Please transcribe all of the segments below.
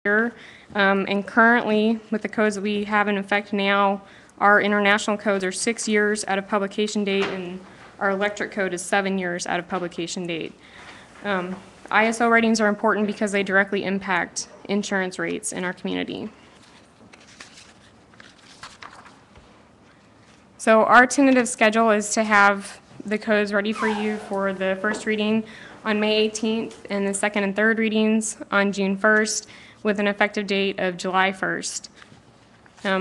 year. And currently, with the codes that we have in effect now, our international codes are 6 years out of publication date, and our electric code is 7 years out of publication date. ISO ratings are important because they directly impact insurance rates in our community. So our tentative schedule is to have the codes ready for you for the first reading on May 18th and the second and third readings on June 1st with an effective date of July 1st.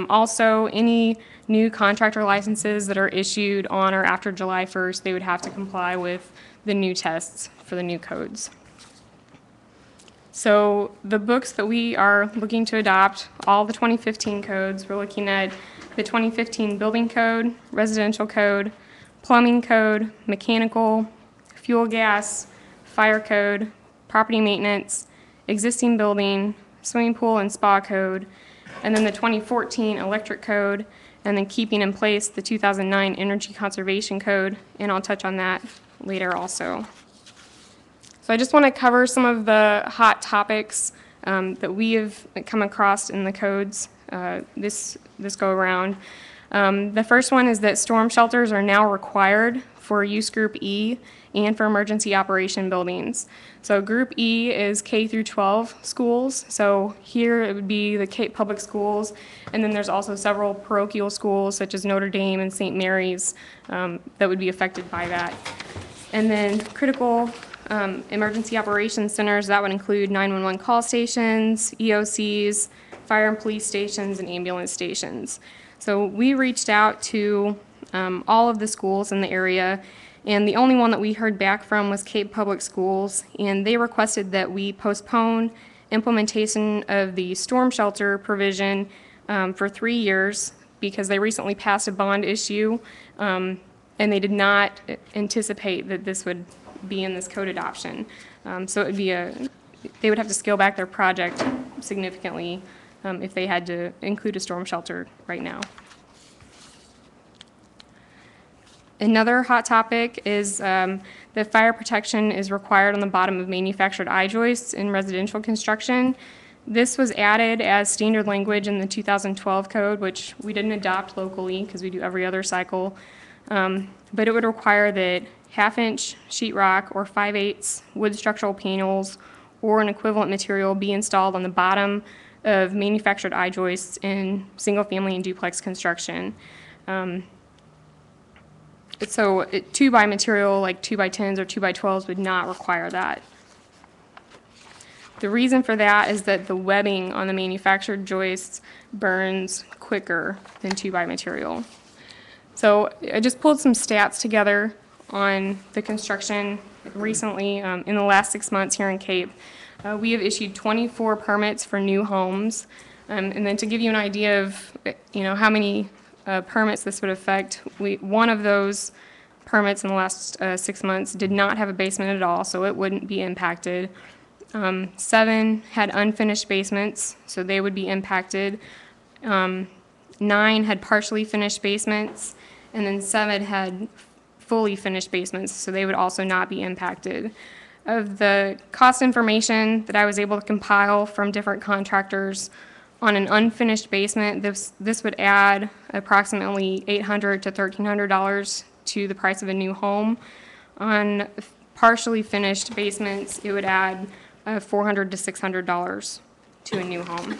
Also, any new contractor licenses that are issued on or after July 1st, they would have to comply with the new tests for the new codes. So the books that we are looking to adopt, all the 2015 codes, we're looking at the 2015 Building Code, Residential Code, Plumbing Code, Mechanical, Fuel Gas, Fire Code, Property Maintenance, Existing Building, Swimming Pool and Spa Code, and then the 2014 Electric Code, and then keeping in place the 2009 Energy Conservation Code, and I'll touch on that later also. So I just want to cover some of the hot topics that we have come across in the codes this go around. The first one is that storm shelters are now required for Use Group E and for emergency operation buildings. So Group E is K through 12 schools. So here it would be the Cape Public Schools, and then there's also several parochial schools such as Notre Dame and St. Mary's that would be affected by that. And then critical emergency operations centers, that would include 911 call stations, EOCs, fire and police stations, and ambulance stations. So we reached out to all of the schools in the area, and the only one that we heard back from was Cape Public Schools, and they requested that we postpone implementation of the storm shelter provision for 3 years because they recently passed a bond issue, and they did not anticipate that this would be in this code adoption. So it would be they would have to scale back their project significantly if they had to include a storm shelter right now. Another hot topic is that fire protection is required on the bottom of manufactured I-joists in residential construction. This was added as standard language in the 2012 code, which we didn't adopt locally because we do every other cycle. But it would require that half-inch sheetrock or 5/8 wood structural panels or an equivalent material be installed on the bottom of manufactured I-joists in single-family and duplex construction. So 2x material like 2x10s or 2x12s would not require that. The reason for that is that the webbing on the manufactured joists burns quicker than 2x material. So I just pulled some stats together on the construction recently. In the last 6 months here in Cape, we have issued 24 permits for new homes. And then to give you an idea of how many permits this would affect, one of those permits in the last 6 months did not have a basement at all, so it wouldn't be impacted. 7 had unfinished basements, so they would be impacted. 9 had partially finished basements, and then 7 had fully finished basements, so they would also not be impacted. Of the cost information that I was able to compile from different contractors on an unfinished basement, this would add approximately $800 to $1,300 to the price of a new home. On partially finished basements, it would add $400 to $600 to a new home.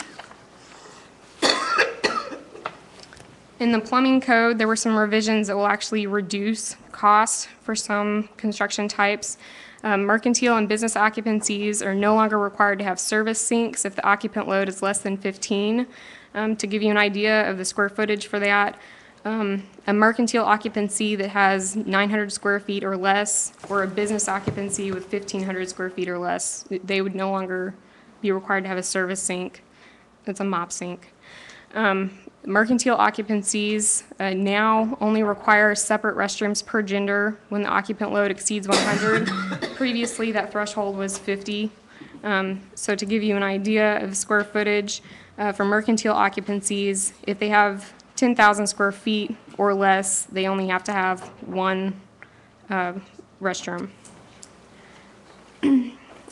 In the plumbing code, there were some revisions that will actually reduce costs for some construction types. Mercantile and business occupancies are no longer required to have service sinks if the occupant load is less than 15. To give you an idea of the square footage for that, a mercantile occupancy that has 900 square feet or less, or a business occupancy with 1,500 square feet or less, they would no longer be required to have a service sink. It's a mop sink. Mercantile occupancies now only require separate restrooms per gender when the occupant load exceeds 100. Previously, that threshold was 50. So to give you an idea of square footage for mercantile occupancies, if they have 10,000 square feet or less, they only have to have one restroom.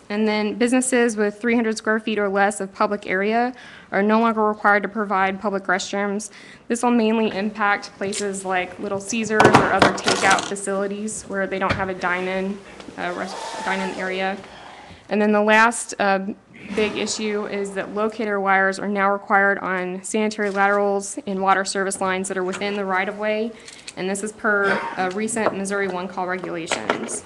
And then businesses with 300 square feet or less of public area are no longer required to provide public restrooms. This will mainly impact places like Little Caesars or other takeout facilities where they don't have a dine-in area. And then the last big issue is that locator wires are now required on sanitary laterals and water service lines that are within the right-of-way, and this is per recent Missouri One Call regulations.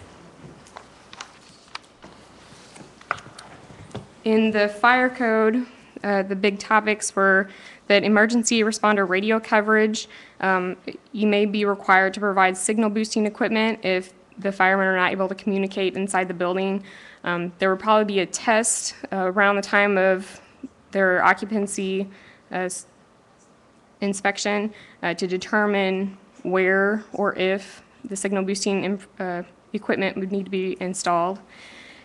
In the fire code, the big topics were that emergency responder radio coverage, you may be required to provide signal boosting equipment if the firemen are not able to communicate inside the building. There would probably be a test around the time of their occupancy inspection to determine where or if the signal boosting equipment would need to be installed.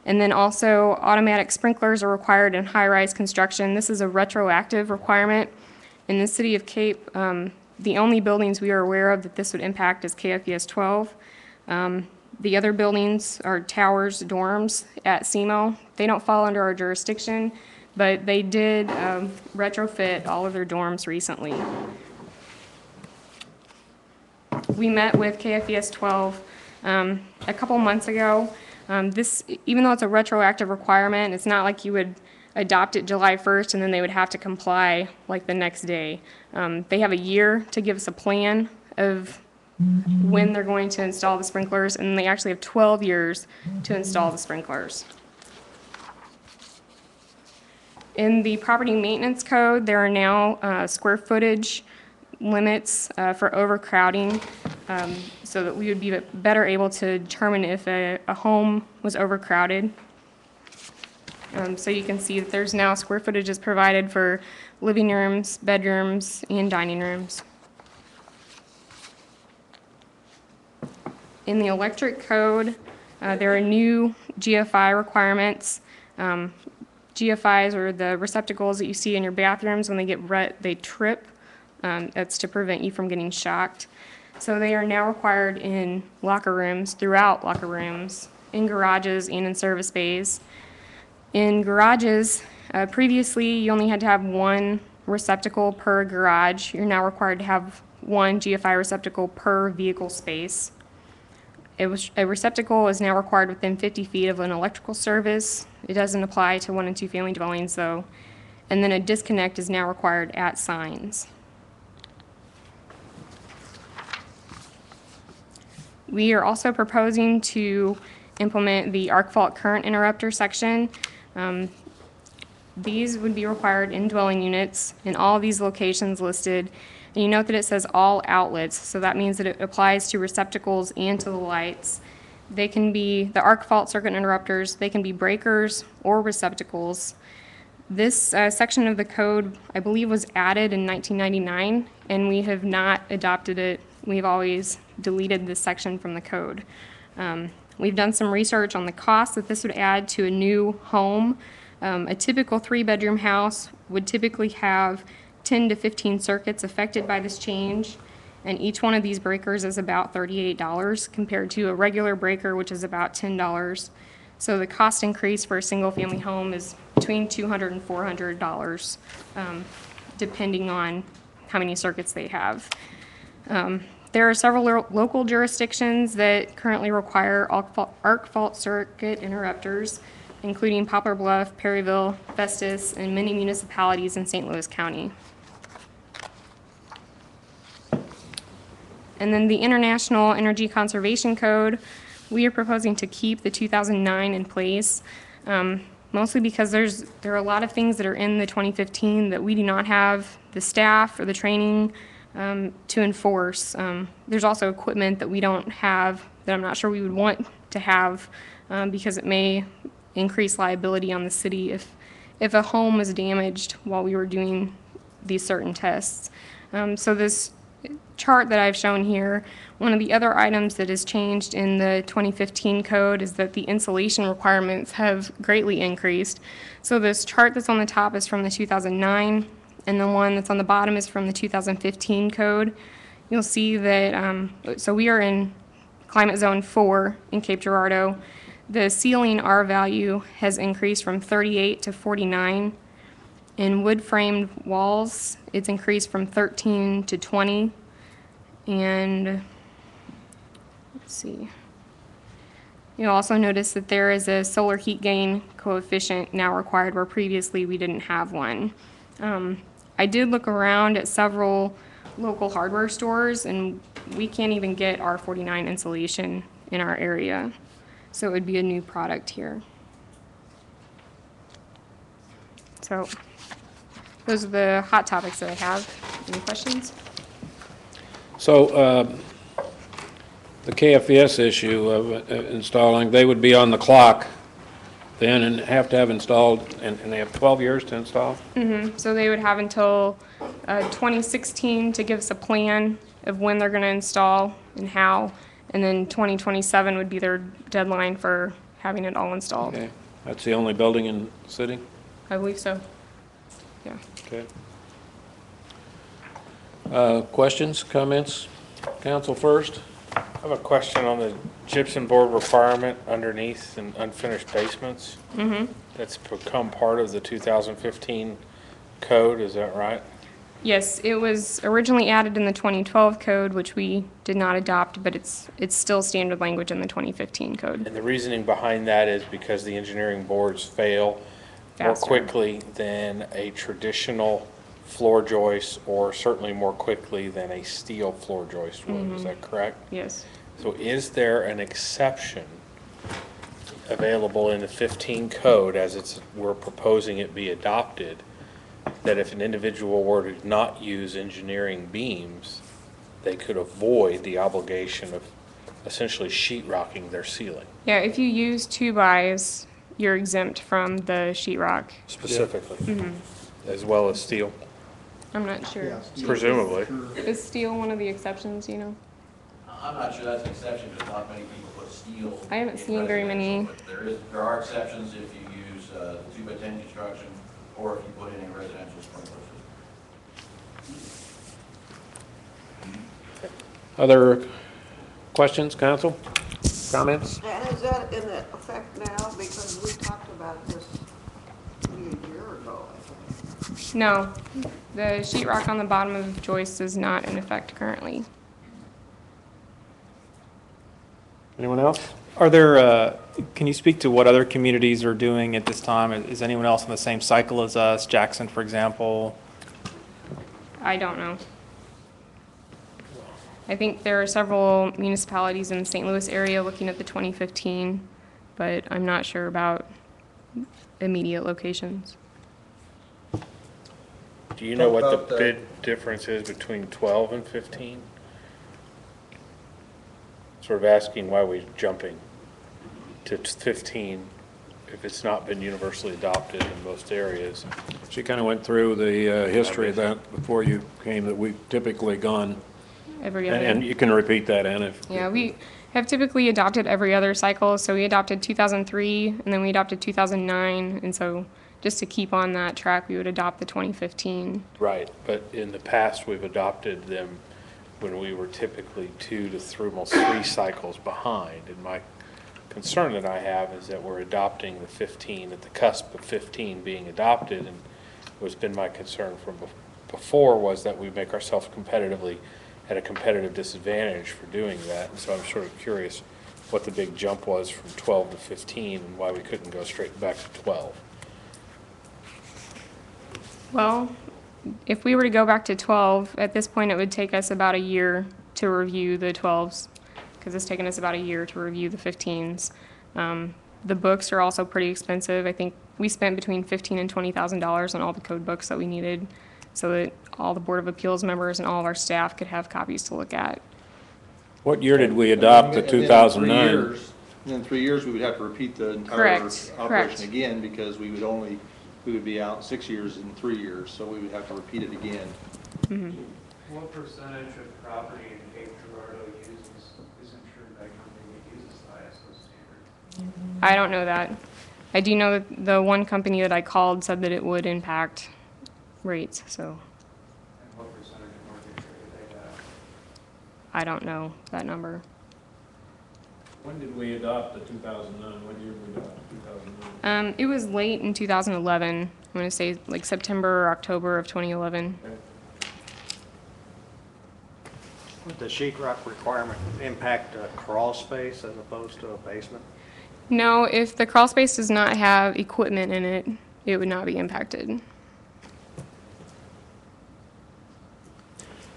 And then also automatic sprinklers are required in high-rise construction. This is a retroactive requirement. In the city of Cape, the only buildings we are aware of that this would impact is KFES 12. The other buildings are towers, dorms at SEMO. They don't fall under our jurisdiction, but they did retrofit all of their dorms recently. We met with KFES 12 a couple months ago. This, even though it's a retroactive requirement, it's not like you would adopt it July 1st and then they would have to comply like the next day. They have a year to give us a plan of when they're going to install the sprinklers, and they actually have 12 years to install the sprinklers. In the property maintenance code, there are now square footage limits for overcrowding, so that we would be better able to determine if a home was overcrowded. So you can see that there's now square footage is provided for living rooms, bedrooms, and dining rooms. In the electric code, there are new GFI requirements. GFIs are the receptacles that you see in your bathrooms when they get wet, they trip. That's to prevent you from getting shocked. So they are now required in locker rooms, throughout locker rooms, in garages, and in service bays. In garages, previously you only had to have one receptacle per garage. You're now required to have one GFI receptacle per vehicle space. A receptacle is now required within 50 feet of an electrical service. It doesn't apply to 1 and 2 family dwellings though. And then a disconnect is now required at signs. We are also proposing to implement the arc fault current interrupter section. These would be required in dwelling units in all of these locations listed. And you note that it says all outlets, so that means that it applies to receptacles and to the lights. They can be the arc fault circuit interrupters, they can be breakers or receptacles. This section of the code, I believe, was added in 1999, and we have not adopted it. We've always deleted this section from the code. We've done some research on the cost that this would add to a new home. A typical 3-bedroom house would typically have 10 to 15 circuits affected by this change, and each one of these breakers is about $38 compared to a regular breaker, which is about $10. So the cost increase for a single-family home is between $200 and $400, depending on how many circuits they have. There are several local jurisdictions that currently require arc fault circuit interrupters, including Poplar Bluff, Perryville, Festus, and many municipalities in St. Louis County. And then the International Energy Conservation Code, we are proposing to keep the 2009 in place, mostly because there are a lot of things that are in the 2015 that we do not have the staff or the training to enforce. There's also equipment that we don't have that I'm not sure we would want to have because it may increase liability on the city if a home was damaged while we were doing these certain tests. So this chart that I've shown here, one of the other items that has changed in the 2015 code is that the insulation requirements have greatly increased. So this chart that's on the top is from the 2009, and the one that's on the bottom is from the 2015 code. You'll see that, so we are in climate zone 4 in Cape Girardeau. The ceiling R value has increased from 38 to 49. In wood framed walls, it's increased from 13 to 20. And let's see. You'll also notice that there is a solar heat gain coefficient now required where previously we didn't have one. I did look around at several local hardware stores, and we can't even get R49 insulation in our area. So it would be a new product here. So those are the hot topics that I have. Any questions? So the KFS issue of installing, they would be on the clock then and have to have installed, and they have 12 years to install? So they would have until 2016 to give us a plan of when they're going to install and how, and then 2027 would be their deadline for having it all installed. Okay, that's the only building in the city? I believe so. Yeah. Okay. Questions, comments? Council first? I have a question on the gypsum board requirement underneath in unfinished basements. That's become part of the 2015 code, is that right? Yes, it was originally added in the 2012 code, which we did not adopt, but it's still standard language in the 2015 code. And the reasoning behind that is because the engineering boards fail more Faster. quickly than a traditional floor joist, or certainly more quickly than a steel floor joist would. Is that correct? Yes. So is there an exception available in the 15 code as we're proposing it be adopted, that if an individual were to not use engineering beams, they could avoid the obligation of essentially sheetrocking their ceiling Yeah, if you use 2x, you're exempt from the sheetrock. specifically, as well as steel? I'm not sure. Presumably. Is steel one of the exceptions, you know? I'm not sure that's an exception, because not many people put steel. I haven't in seen very many. residential, but there are exceptions if you use the 2x10 construction, or if you put in a residential sprinkler system. Other questions, council? Comments? And is that in effect now? Because we talked about this maybe a year ago, I think. No, the sheetrock on the bottom of the joist is not in effect currently. Anyone else? Are there, can you speak to what other communities are doing at this time? Is anyone else in the same cycle as us? Jackson, for example? I don't know. I think there are several municipalities in the St. Louis area looking at the 2015, but I'm not sure about immediate locations. Do you know what About the the- bid difference is between 12 and 15? Sort of asking why we're jumping to 15 if it's not been universally adopted in most areas. She kind of went through the history of that before you came, that we've typically gone, Every other. and you can repeat that, Anna. Yeah, we have typically adopted every other cycle. So we adopted 2003, and then we adopted 2009, and so just to keep on that track, we would adopt the 2015. Right, but in the past, we've adopted them when we were typically 2 to 3, almost 3 cycles behind. And my concern that I have is that we're adopting the 15 at the cusp of 15 being adopted, and what's been my concern from before was that we make ourselves competitively at a competitive disadvantage for doing that. And so I'm sort of curious what the big jump was from 12 to 15 and why we couldn't go straight back to 12. Well, if we were to go back to 12, at this point, it would take us about a year to review the 12s, because it's taken us about a year to review the 15s. The books are also pretty expensive. I think we spent between $15,000 and $20,000 on all the code books that we needed, so that all the Board of Appeals members and all of our staff could have copies to look at. What year did we adopt the And then in 2009? 3 years, in 3 years, we would have to repeat the entire Correct. operation again, because we would be out 6 years and 3 years, so we would have to repeat it again. What percentage of property in Cape Girardeau uses, is insured by a company that uses the ISO standard? I don't know that. I do know that the one company that I called said that it would impact rates, so And what percentage of mortgage rate do they have? I don't know that number. When did we adopt the 2009? What year did we adopt 2009? It was late in 2011. I'm going to say like September or October of 2011. Would the sheet rock requirement impact a crawl space as opposed to a basement? No, if the crawl space does not have equipment in it, it would not be impacted.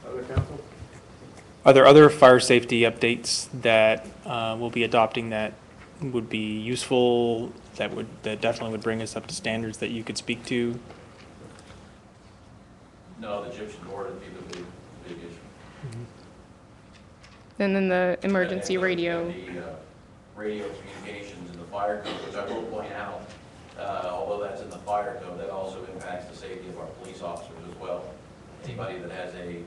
Other council? Are there other fire safety updates that we'll be adopting that would be useful, that definitely would bring us up to standards that you could speak to? No, the gypsum board would be the big issue. And then the emergency And radio. the radio communications in the fire code, which I will point out, although that's in the fire code, that also impacts the safety of our police officers as well. Anybody that has a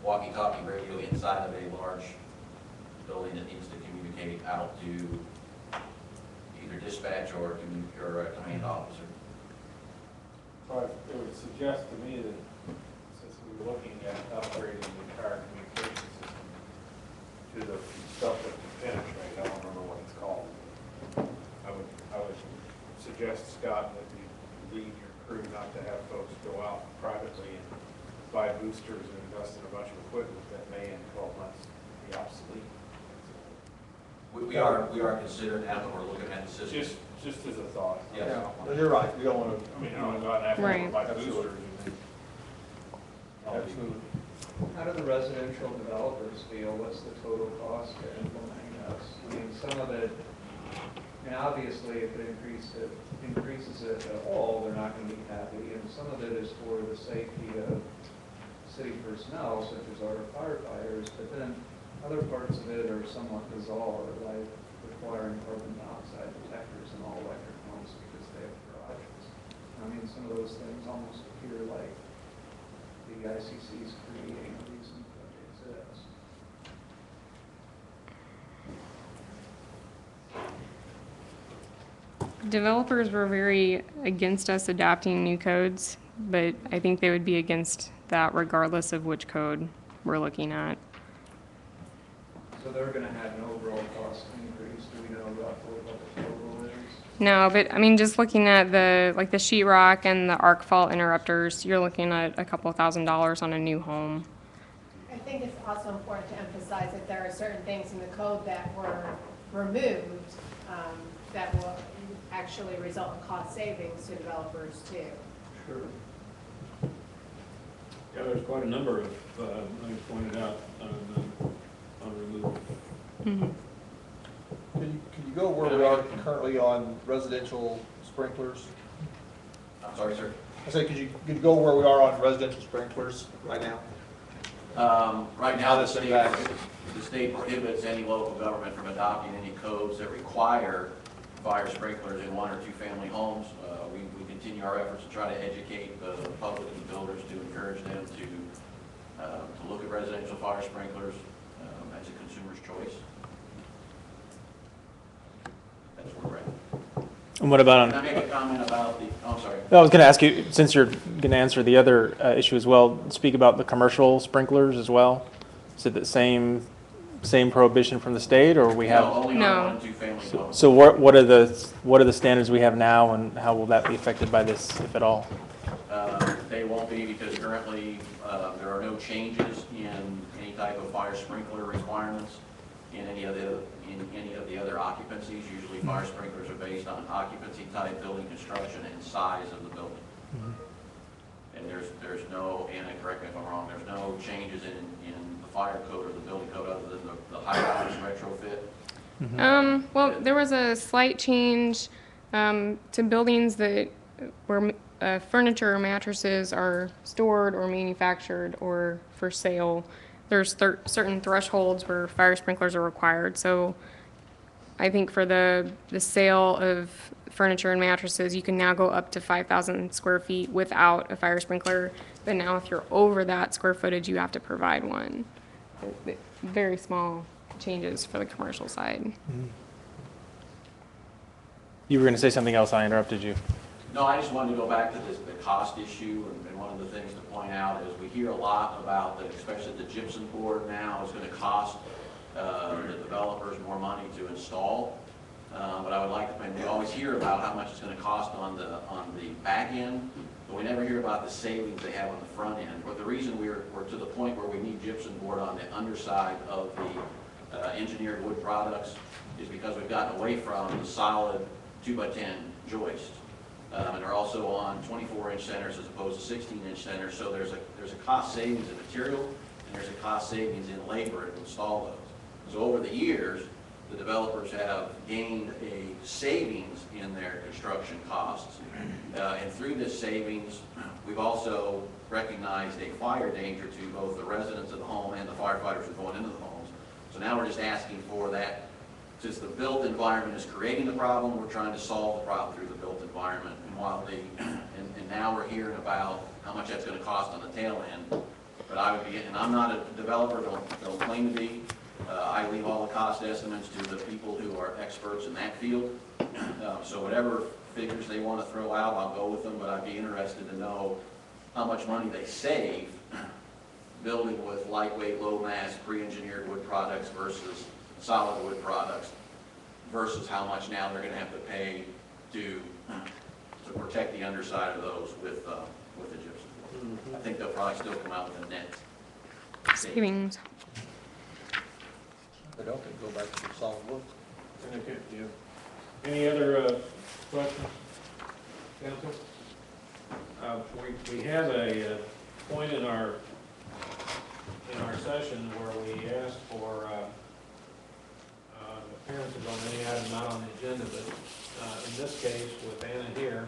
walkie-talkie radio inside of a large building that needs to communicate out to either dispatch or a command officer. So it would suggest to me that since we were looking at upgrading the entire communication system to the stuff that can penetrate, I don't remember what it's called. I would suggest, Scott, that you lead your crew not to have folks go out privately and buy boosters and invest in a bunch of equipment that may in 12 months be obsolete. We are considering that when we're looking at the system. Just as a thought. Yes. Yeah, you're right, we don't want to. I mean, you don't want to go out and have Right. to buy Absolutely. boosters and then. Absolutely. How do the residential developers feel? What's the total cost to implementing this? I mean, some of it, and obviously if it increases it at all, they're not going to be happy. And some of it is for the safety of city personnel, such as our firefighters. But then other parts of it are somewhat bizarre, like requiring carbon dioxide detectors in all electric homes because they have garages. I mean, some of those things almost appear like the ICC is creating a reason for it to exist. Developers were very against us adopting new codes, but I think they would be against that regardless of which code we're looking at. So they're gonna have an overall cost increase. Do we know roughly what the total is? No, but I mean, just looking at the sheetrock and the arc fault interrupters, you're looking at a couple $1,000s on a new home. I think it's also important to emphasize that there are certain things in the code that were removed that will actually result in cost savings to developers too. Sure. Yeah, there's quite a number of, things pointed out on removal. Can you go where we are currently on residential sprinklers? I'm sorry, sir. I say, could you go where we are on residential sprinklers right now? Right now, the state prohibits any local government from adopting any codes that require fire sprinklers in one or two family homes. We continue our efforts to try to educate the public and the builders to encourage them to look at residential fire sprinklers as a consumer's choice. That's where we're at. And what about Can I make a comment about I'm sorry. I was going to ask you, since you're going to answer the other issue as well, speak about the commercial sprinklers as well. Is it the same prohibition from the state, or we have? No, only No. on one and two family homes. So what are the standards we have now, and how will that be affected by this, if at all? They won't be because currently there are no changes in any type of fire sprinkler requirements in any of the other occupancies. Usually fire sprinklers are based on occupancy type, building construction, and size of the building. And there's no, and correct me if I'm wrong, there's no changes in the fire code or the building code other than the high-rise retrofit. Well, there was a slight change to buildings that where furniture or mattresses are stored or manufactured or for sale. There's certain thresholds where fire sprinklers are required. So I think for the sale of furniture and mattresses, you can now go up to 5,000 square feet without a fire sprinkler. But now if you're over that square footage, you have to provide one. Very small changes for the commercial side. You were going to say something else, I interrupted you. No, I just wanted to go back to the cost issue, and one of the things to point out is we hear a lot about, especially the gypsum board now is going to cost the developers more money to install. But I would like to, and we always hear about how much it's going to cost on the back end, but we never hear about the savings they have on the front end. But the reason we're to the point where we need gypsum board on the underside of the engineered wood products is because we've gotten away from the solid 2x10 joist. And they're also on 24-inch centers as opposed to 16-inch centers, so there's a cost savings in material and there's a cost savings in labor to install those. So over the years, the developers have gained a savings in their construction costs. And through this savings, we've also recognized a fire danger to both the residents of the home and the firefighters who are going into the homes. So now we're just asking for that. Since the built environment is creating the problem, we're trying to solve the problem through the built environment. And while and now we're hearing about how much that's going to cost on the tail end. But I would be, and I'm not a developer, don't claim to be. I leave all the cost estimates to the people who are experts in that field. So whatever figures they want to throw out, I'll go with them, but I'd be interested to know how much money they save building with lightweight, low mass, pre-engineered wood products versus solid wood products, versus how much now they're going to have to pay to protect the underside of those with the gypsum board. I think they'll probably still come out with a net Savings. They don't, they go back to the solid wood. Okay, yeah. Any other questions, council? We have a point in our session where we asked for appearances on any item not on the agenda, but in this case, with Anna here,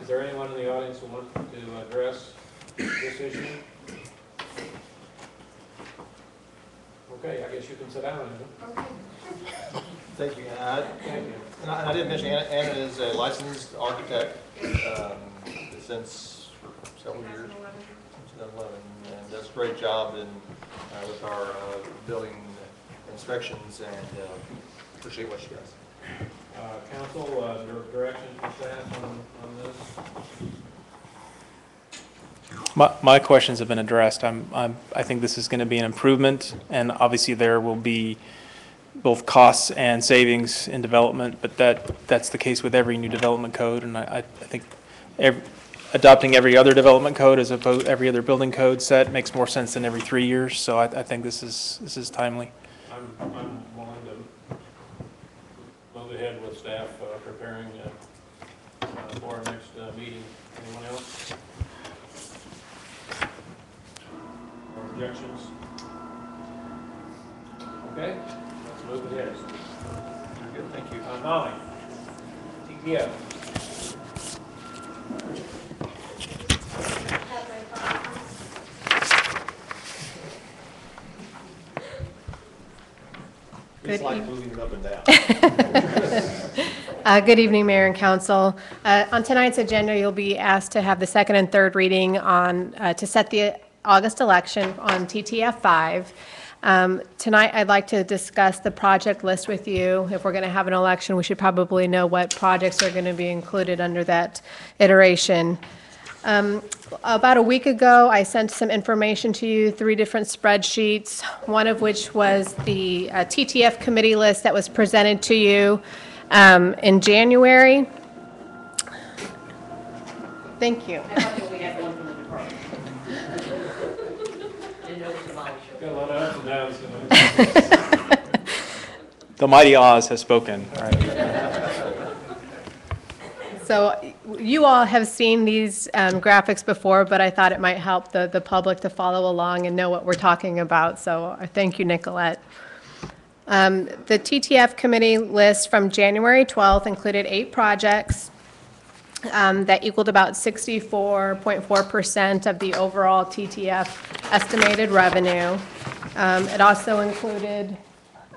is there anyone in the audience who wants to address this issue? Okay, I guess you can sit down, Anna. Thank you. Thank you. And I didn't mention, Anna is a licensed architect since several years. 2011, and does a great job with our building inspections, and appreciate what she does. Council, direction for staff on this? My questions have been addressed. I think this is going to be an improvement, and obviously there will be both costs and savings in development, but that's the case with every new development code, and I think adopting every other development code as opposed every other building code set makes more sense than every 3 years. So I think this is timely. I'm willing to move ahead with staff preparing for our next meeting. Anyone else? Or objections? Okay, let's move ahead. Good, thank you. Molly, TPF. It's like moving it up and down. Good evening, Mayor and Council. On tonight's agenda, you'll be asked to have the second and third reading on, to set the August election on TTF 5. Tonight, I'd like to discuss the project list with you. If we're going to have an election, we should probably know what projects are going to be included under that iteration. About a week ago, I sent some information to you, 3 different spreadsheets, one of which was the TTF committee list that was presented to you in January. Thank you. Got a lot of ups and downs tonight. The mighty Oz has spoken. All right. So you all have seen these graphics before, but I thought it might help the public to follow along and know what we're talking about. So thank you, Nicolette. The TTF committee list from January 12th included 8 projects that equaled about 64.4% of the overall TTF estimated revenue. It also included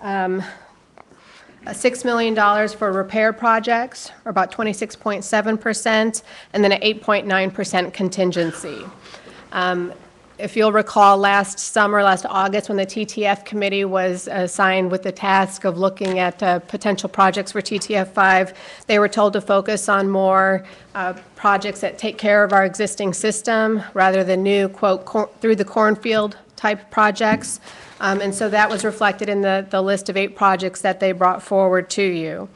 $6 million for repair projects, or about 26.7%, and then an 8.9% contingency. If you'll recall, last August, when the TTF committee was assigned with the task of looking at potential projects for TTF 5, they were told to focus on more projects that take care of our existing system rather than new, quote, through the cornfield type projects. And so that was reflected in the list of 8 projects that they brought forward to you.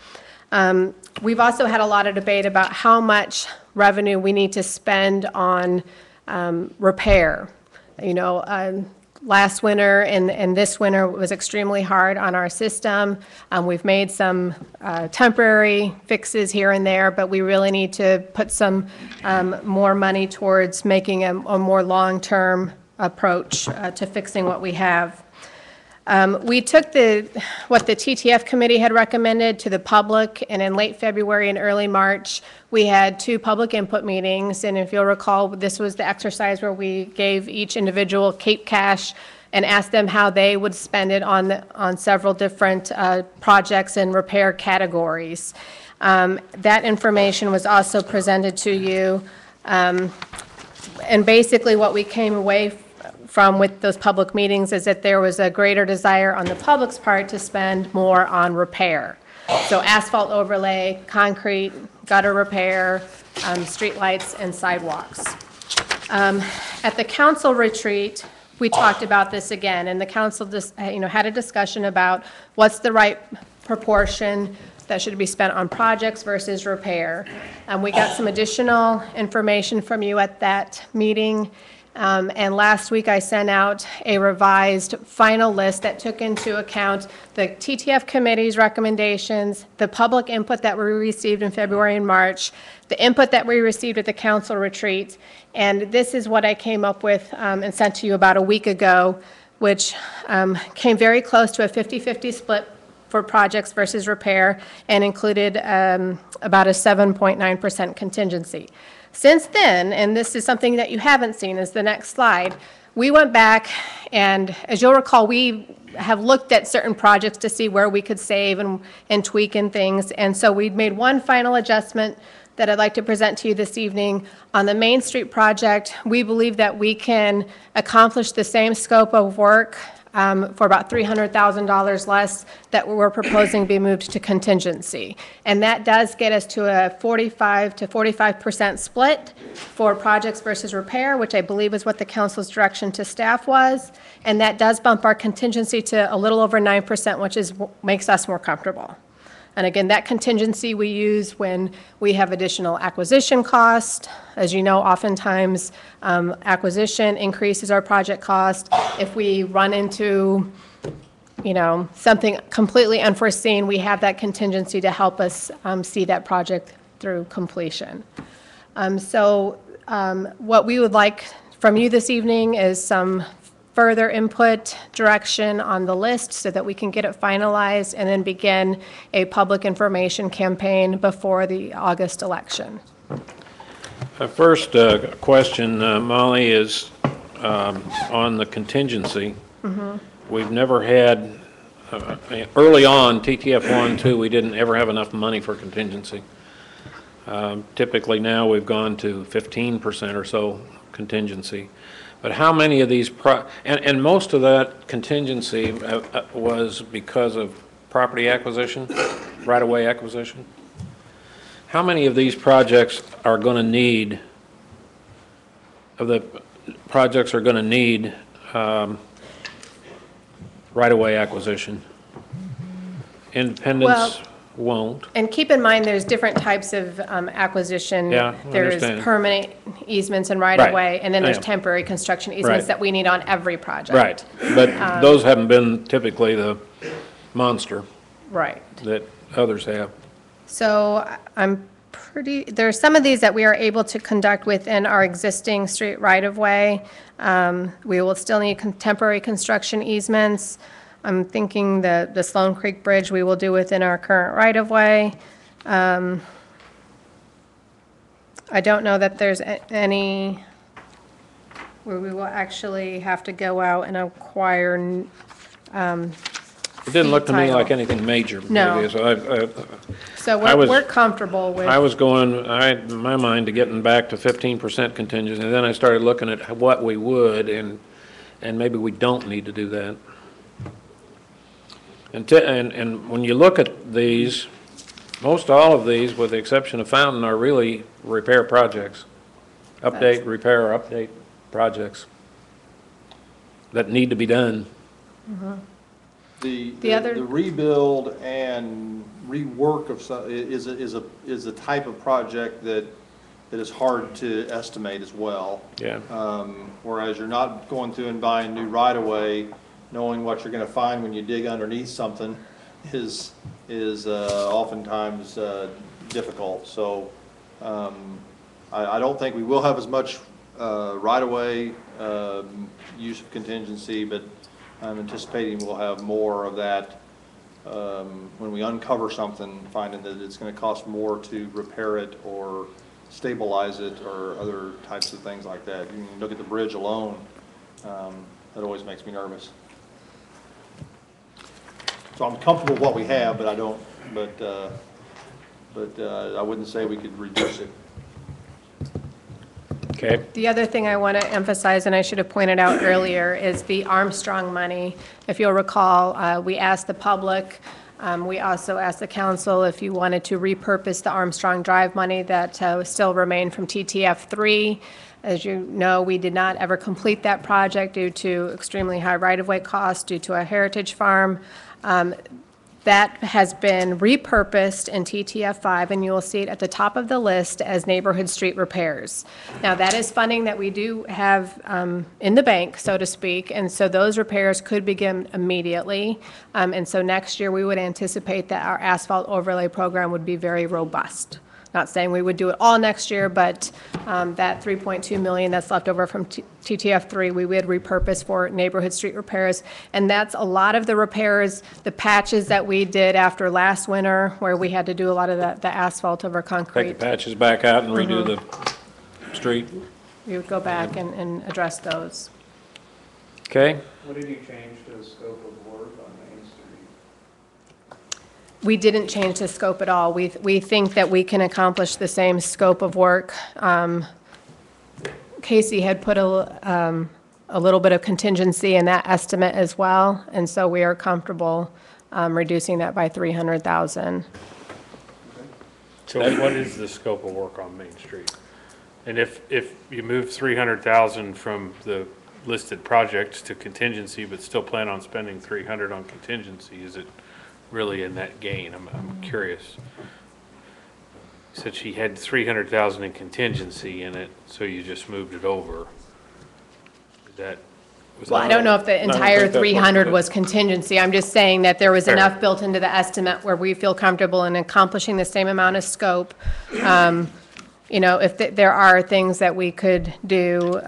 We've also had a lot of debate about how much revenue we need to spend on repair. You know, last winter and this winter was extremely hard on our system. We've made some temporary fixes here and there, but we really need to put some more money towards making a more long-term approach to fixing what we have. We took what the TTF committee had recommended to the public, and in late February and early March, we had 2 public input meetings. And if you'll recall, this was the exercise where we gave each individual Cape Cash and asked them how they would spend it on several different projects and repair categories. That information was also presented to you. And basically what we came away from with those public meetings is that there was a greater desire on the public's part to spend more on repair. So asphalt overlay, concrete, gutter repair, streetlights, and sidewalks. At the council retreat, we talked about this again, and the council just, had a discussion about what's the right proportion that should be spent on projects versus repair. We got some additional information from you at that meeting. And last week I sent out a revised final list that took into account the TTF committee's recommendations, the public input that we received in February and March, the input that we received at the council retreat, and this is what I came up with and sent to you about a week ago, which came very close to a 50-50 split for projects versus repair and included about a 7.9% contingency. Since then, and this is something that you haven't seen, is the next slide, we went back and, as you'll recall, we have looked at certain projects to see where we could save and tweak and things, and so we made one final adjustment that I'd like to present to you this evening. On the Main Street project, we believe that we can accomplish the same scope of work for about $300,000 less that we're proposing be moved to contingency. And that does get us to a 45 to 45% split for projects versus repair, which I believe is what the council's direction to staff was. And that does bump our contingency to a little over 9%, which makes us more comfortable. And again, that contingency we use when we have additional acquisition cost. As you know, oftentimes acquisition increases our project cost. If we run into, something completely unforeseen, we have that contingency to help us see that project through completion. What we would like from you this evening is some further input, direction on the list so that we can get it finalized and then begin a public information campaign before the August election. First question, Molly, is on the contingency. Mm-hmm. We've never had, early on, TTF 1, 2, we didn't ever have enough money for contingency. Typically now we've gone to 15% or so contingency. But how many of these, and most of that contingency was because of property acquisition, right-of-way acquisition? How many of these projects are going to need, right-of-way acquisition? Independence won't. And keep in mind, there's different types of acquisition. Yeah, I There's understand. permanent easements and right-of-way, Right. and then there's Yeah. temporary construction easements Right. that we need on every project. Right, but those haven't been typically the monster Right. that others have. So there are some of these that we are able to conduct within our existing street right-of-way. We will still need temporary construction easements. I'm thinking the Sloan Creek Bridge we will do within our current right-of-way. I don't know that there's any where we will actually have to go out and acquire. It didn't look to me like anything major. No. Maybe, so So I was- we're comfortable with. I was going, in my mind, to getting back to 15% contingency, and then I started looking at what we would, and maybe we don't need to do that. And when you look at these, most all of these, with the exception of Fountain, are really repair projects. Update, repair, or update projects. that need to be done. The other- The rebuild and rework of some, is a type of project that is hard to estimate as well. Yeah. Whereas you're not going through and buying new right-of-way, knowing what you're gonna find when you dig underneath something is oftentimes difficult. So, I don't think we will have as much right-of-way use of contingency, but I'm anticipating we'll have more of that when we uncover something, finding that it's gonna cost more to repair it or stabilize it or other types of things like that. You can look at the bridge alone, that always makes me nervous. So I'm comfortable with what we have, but I don't, I wouldn't say we could reduce it. Okay. The other thing I want to emphasize, and I should have pointed out earlier, is the Armstrong money. If you'll recall, we asked the public, we also asked the council if you wanted to repurpose the Armstrong Drive money that still remained from TTF3. As you know, we did not ever complete that project due to extremely high right-of-way costs due to a heritage farm. That has been repurposed in TTF5, and you will see it at the top of the list as neighborhood street repairs. Now, that is funding that we do have in the bank, so to speak, and so those repairs could begin immediately. And so next year, we would anticipate that our asphalt overlay program would be very robust. Not saying we would do it all next year, but that $3.2 million that's left over from TTF3, we would repurpose for neighborhood street repairs. And that's a lot of the repairs, the patches that we did after last winter, where we had to do a lot of the asphalt over Take concrete. the patches back out and redo the street. We would go back and address those. Okay? What did you change to the scope of work on Main Street? We didn't change the scope at all. We think that we can accomplish the same scope of work. Casey had put a little bit of contingency in that estimate as well, and so we are comfortable reducing that by $300,000. So what is the scope of work on Main Street? And if you move 300,000 from the listed projects to contingency, but still plan on spending 300 on contingency, is it really in that gain? I'm curious. You said she had 300,000 in contingency in it, so you just moved it over. Is that? Well, I don't know if the I don't entire think that's what 300 it was contingency. I'm just saying that there was Fair. enough built into the estimate where we feel comfortable in accomplishing the same amount of scope. You know, if there are things that we could do,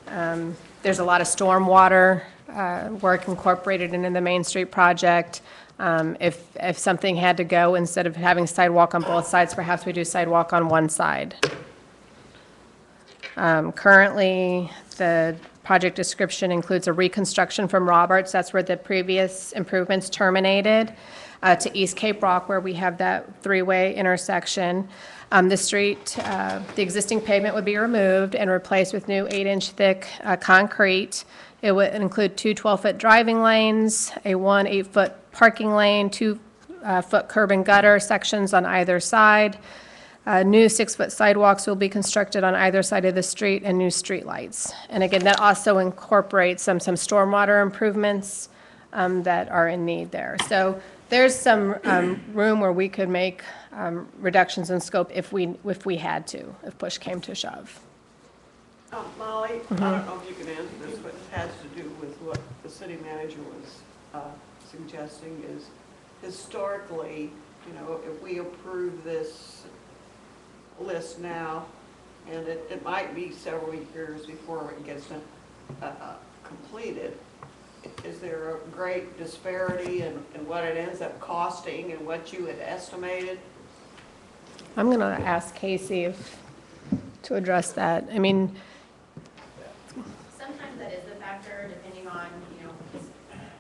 there's a lot of stormwater work incorporated into the Main Street project. If something had to go, instead of having sidewalk on both sides, perhaps we do sidewalk on one side. Currently, the project description includes a reconstruction from Roberts, that's where the previous improvements terminated, to East Cape Rock, where we have that three-way intersection. The street, the existing pavement would be removed and replaced with new 8-inch thick concrete. It would include two 12-foot driving lanes, a 8-foot parking lane, 2-foot curb and gutter sections on either side. New 6-foot sidewalks will be constructed on either side of the street and new streetlights. And again, that also incorporates some stormwater improvements that are in need there. So there's some room where we could make reductions in scope if we had to, if push came to shove. Molly, I don't know if you can answer this, but it has to do with what the city manager was suggesting is historically, you know, if we approve this list now, and it might be several years before it gets completed, is there a great disparity in what it ends up costing and what you had estimated? I'm going to ask Casey to address that. I mean, sometimes that is the factor, depending on, you know,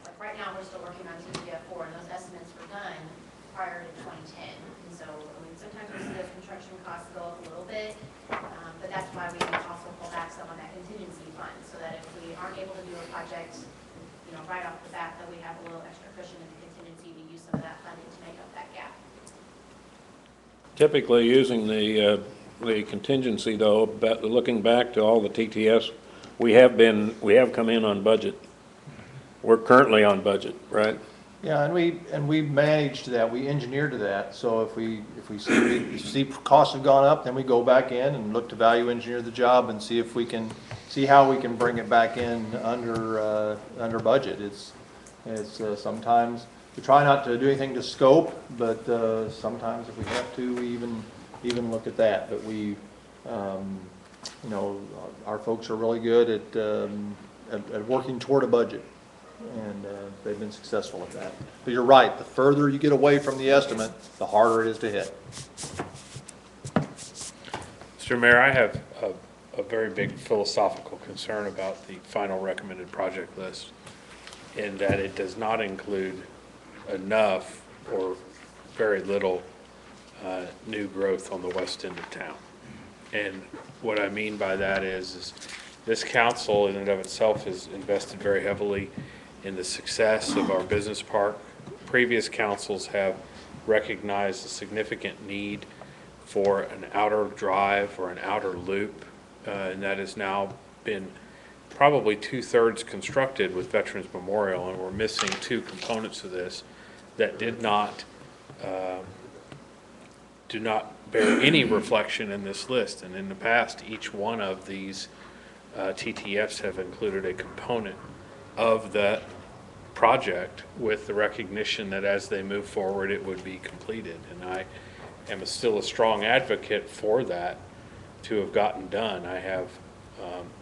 like right now, we're still working on TTF4, and those estimates were done prior to 2010. And so, I mean, sometimes we see those construction costs go up a little bit, but that's why we also pull back some on that contingency fund, so that if we aren't able to do a project, you know, right off the bat, that we have a little extra cushion in the contingency to use some of that funding to make up that gap. Typically, using the contingency, though, looking back to all the TTS we have come in on budget. We're currently on budget, right? Yeah, and we managed that, we engineered to that, so if we see costs have gone up, then we go back in and look to value engineer the job and see how we can bring it back in under budget. It's sometimes, we try not to do anything to scope, but sometimes if we have to, we even look at that, but we, you know, our folks are really good at working toward a budget. And they've been successful at that. But you're right, the further you get away from the estimate, the harder it is to hit. Mr. Mayor, I have a very big philosophical concern about the final recommended project list, in that it does not include enough or very little new growth on the west end of town. And what I mean by that is this council in and of itself has invested very heavily in the success of our business park. Previous councils have recognized a significant need for an outer drive or an outer loop, and that has now been probably 2/3 constructed with Veterans Memorial, and we're missing two components of this that do not bear any reflection in this list. And in the past, each one of these TTFs have included a component of that project with the recognition that as they move forward, it would be completed. And I am still a strong advocate for that to have gotten done. I have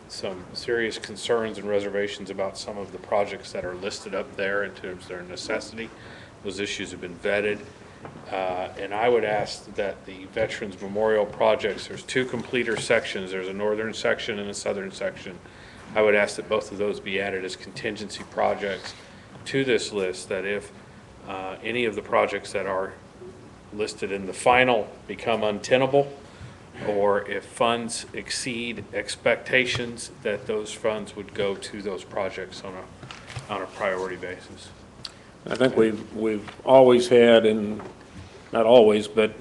some serious concerns and reservations about some of the projects that are listed up there in terms of their necessity. Those issues have been vetted. And I would ask that the Veterans Memorial projects, there's two completer sections. There's a northern section and a southern section. I would ask that both of those be added as contingency projects to this list, that if any of the projects that are listed in the final become untenable, or if funds exceed expectations, that those funds would go to those projects on a priority basis. I think we've always had, and not always, but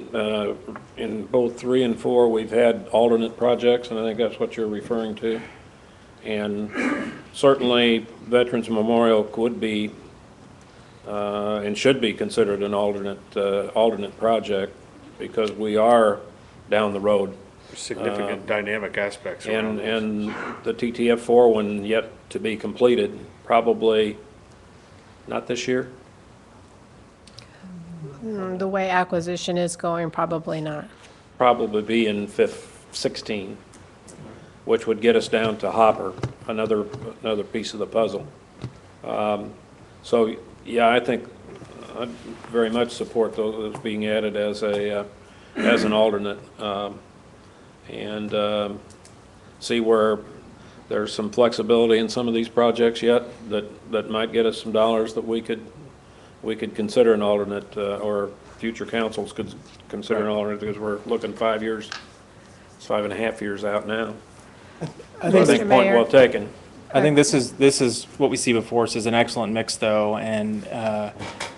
in both 3 and 4, we've had alternate projects, and I think that's what you're referring to. And certainly, Veterans Memorial could be and should be considered an alternate project, because we are down the road. Significant dynamic aspects around this. And the TTF4 one yet to be completed, probably not this year. The way acquisition is going, probably not. Probably be in 16, which would get us down to Hopper, another piece of the puzzle. So, yeah, I think I very much support those being added as an alternate, and see where there's some flexibility in some of these projects yet that might get us some dollars that we could consider an alternate, or future councils could consider an alternate, because we're looking 5 years, 5.5 years out now. I think point well taken. I think this is what we see before us is an excellent mix, though, and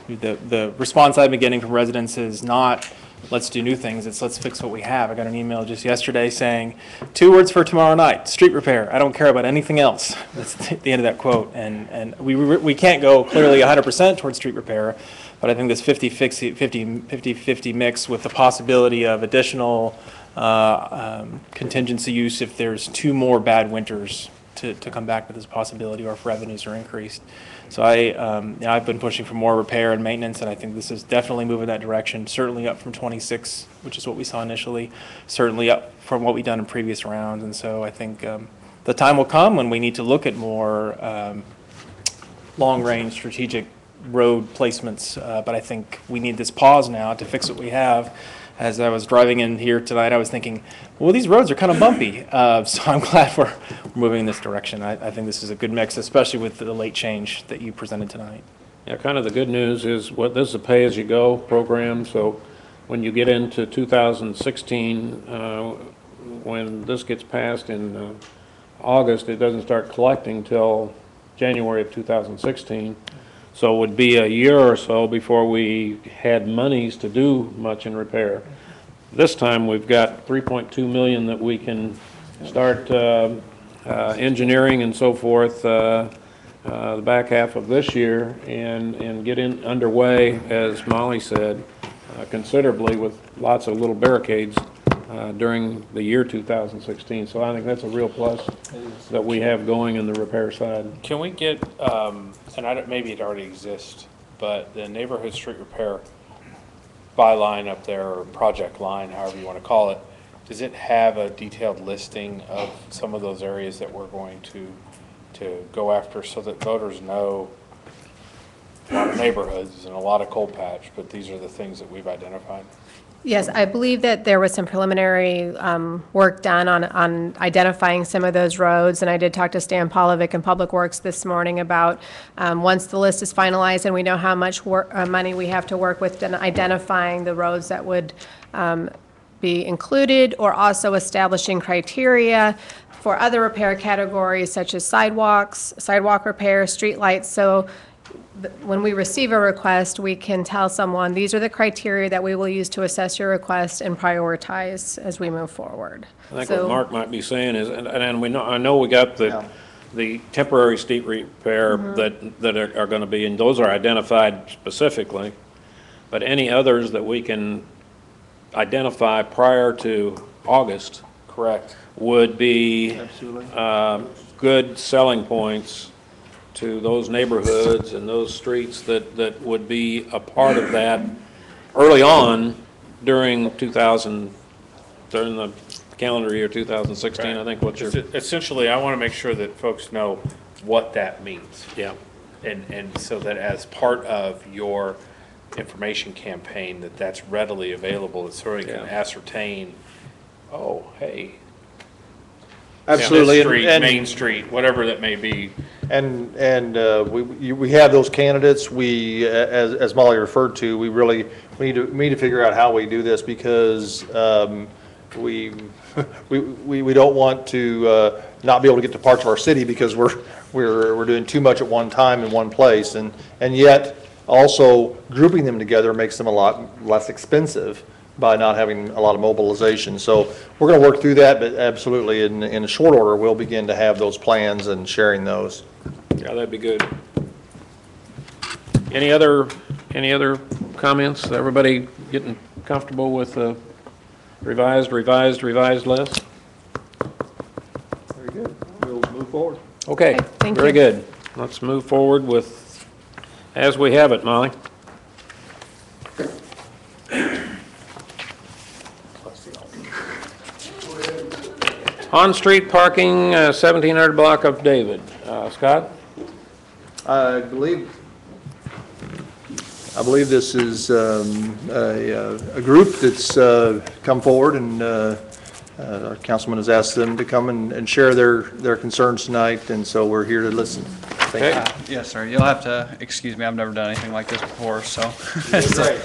the response I've been getting from residents is not let's do new things, it's let's fix what we have. I got an email just yesterday saying 2 words for tomorrow night: street repair. I don't care about anything else. That's the end of that quote, and we can't go clearly 100% towards street repair, but I think this 50-50 mix with the possibility of additional contingency use if there's 2 more bad winters to come back with this possibility, or if revenues are increased. So I've been pushing for more repair and maintenance, and I think this is definitely moving that direction, certainly up from 26, which is what we saw initially, certainly up from what we've done in previous rounds. And so I think the time will come when we need to look at more long-range strategic road placements, but I think we need this pause now to fix what we have. As I was driving in here tonight, I was thinking, well, these roads are kind of bumpy, so I'm glad we're moving in this direction. I think this is a good mix, especially with the late change that you presented tonight. Yeah, kind of the good news is this is a pay-as-you-go program, so when you get into 2016, when this gets passed in August, it doesn't start collecting till January of 2016. So it would be a year or so before we had monies to do much in repair. This time we've got $3.2 million that we can start engineering and so forth, the back half of this year and get underway, as Molly said, considerably with lots of little barricades during the year 2016. So I think that's a real plus that we have going in the repair side. Can we get, and maybe it already exists, but the neighborhood street repair byline up there, or project line, however you want to call it, does it have a detailed listing of some of those areas that we're going to go after so that voters know a lot of neighborhoods and a lot of cold patch, but these are the things that we've identified? Yes, I believe that there was some preliminary work done on identifying some of those roads, and I did talk to Stan Polovic in Public Works this morning about once the list is finalized and we know how much money we have to work with, then identifying the roads that would be included, or also establishing criteria for other repair categories such as sidewalks, sidewalk repair, streetlights. So when we receive a request, we can tell someone, these are the criteria that we will use to assess your request and prioritize as we move forward. I think So- what Mark might be saying is, and we know, I know we got the temporary street repair that are going to be, and those are identified specifically, but any others that we can identify prior to August. Correct. Would be Absolutely. good selling points to those neighborhoods and those streets that would be a part of that early on during the calendar year 2016, Right. I think what you're, Essentially, I want to make sure that folks know what that means. yeah. And so that as part of your information campaign, that's readily available, that so you can Yeah. ascertain, oh, hey. Absolutely. This street, and- Main Street, whatever that may be. And we have those candidates. We, as Molly referred to, we need to figure out how we do this, because we don't want to not be able to get to parts of our city because we're doing too much at one time in one place, and yet also grouping them together makes them a lot less expensive by not having a lot of mobilization. So we're going to work through that, but absolutely in a short order, we'll begin to have those plans and sharing those. Yeah, that'd be good. Any other comments? Everybody getting comfortable with the revised list? Very good. We'll move forward. Okay, Okay, thank very you. good. Let's move forward with, as we have it, Molly. On-street parking, 1700 block of David. Scott? I believe this is a group that's come forward, and our councilman has asked them to come and share their concerns tonight, and so we're here to listen. Thank you. Okay. Yes, sir. You'll have to excuse me. I've never done anything like this before, so Great.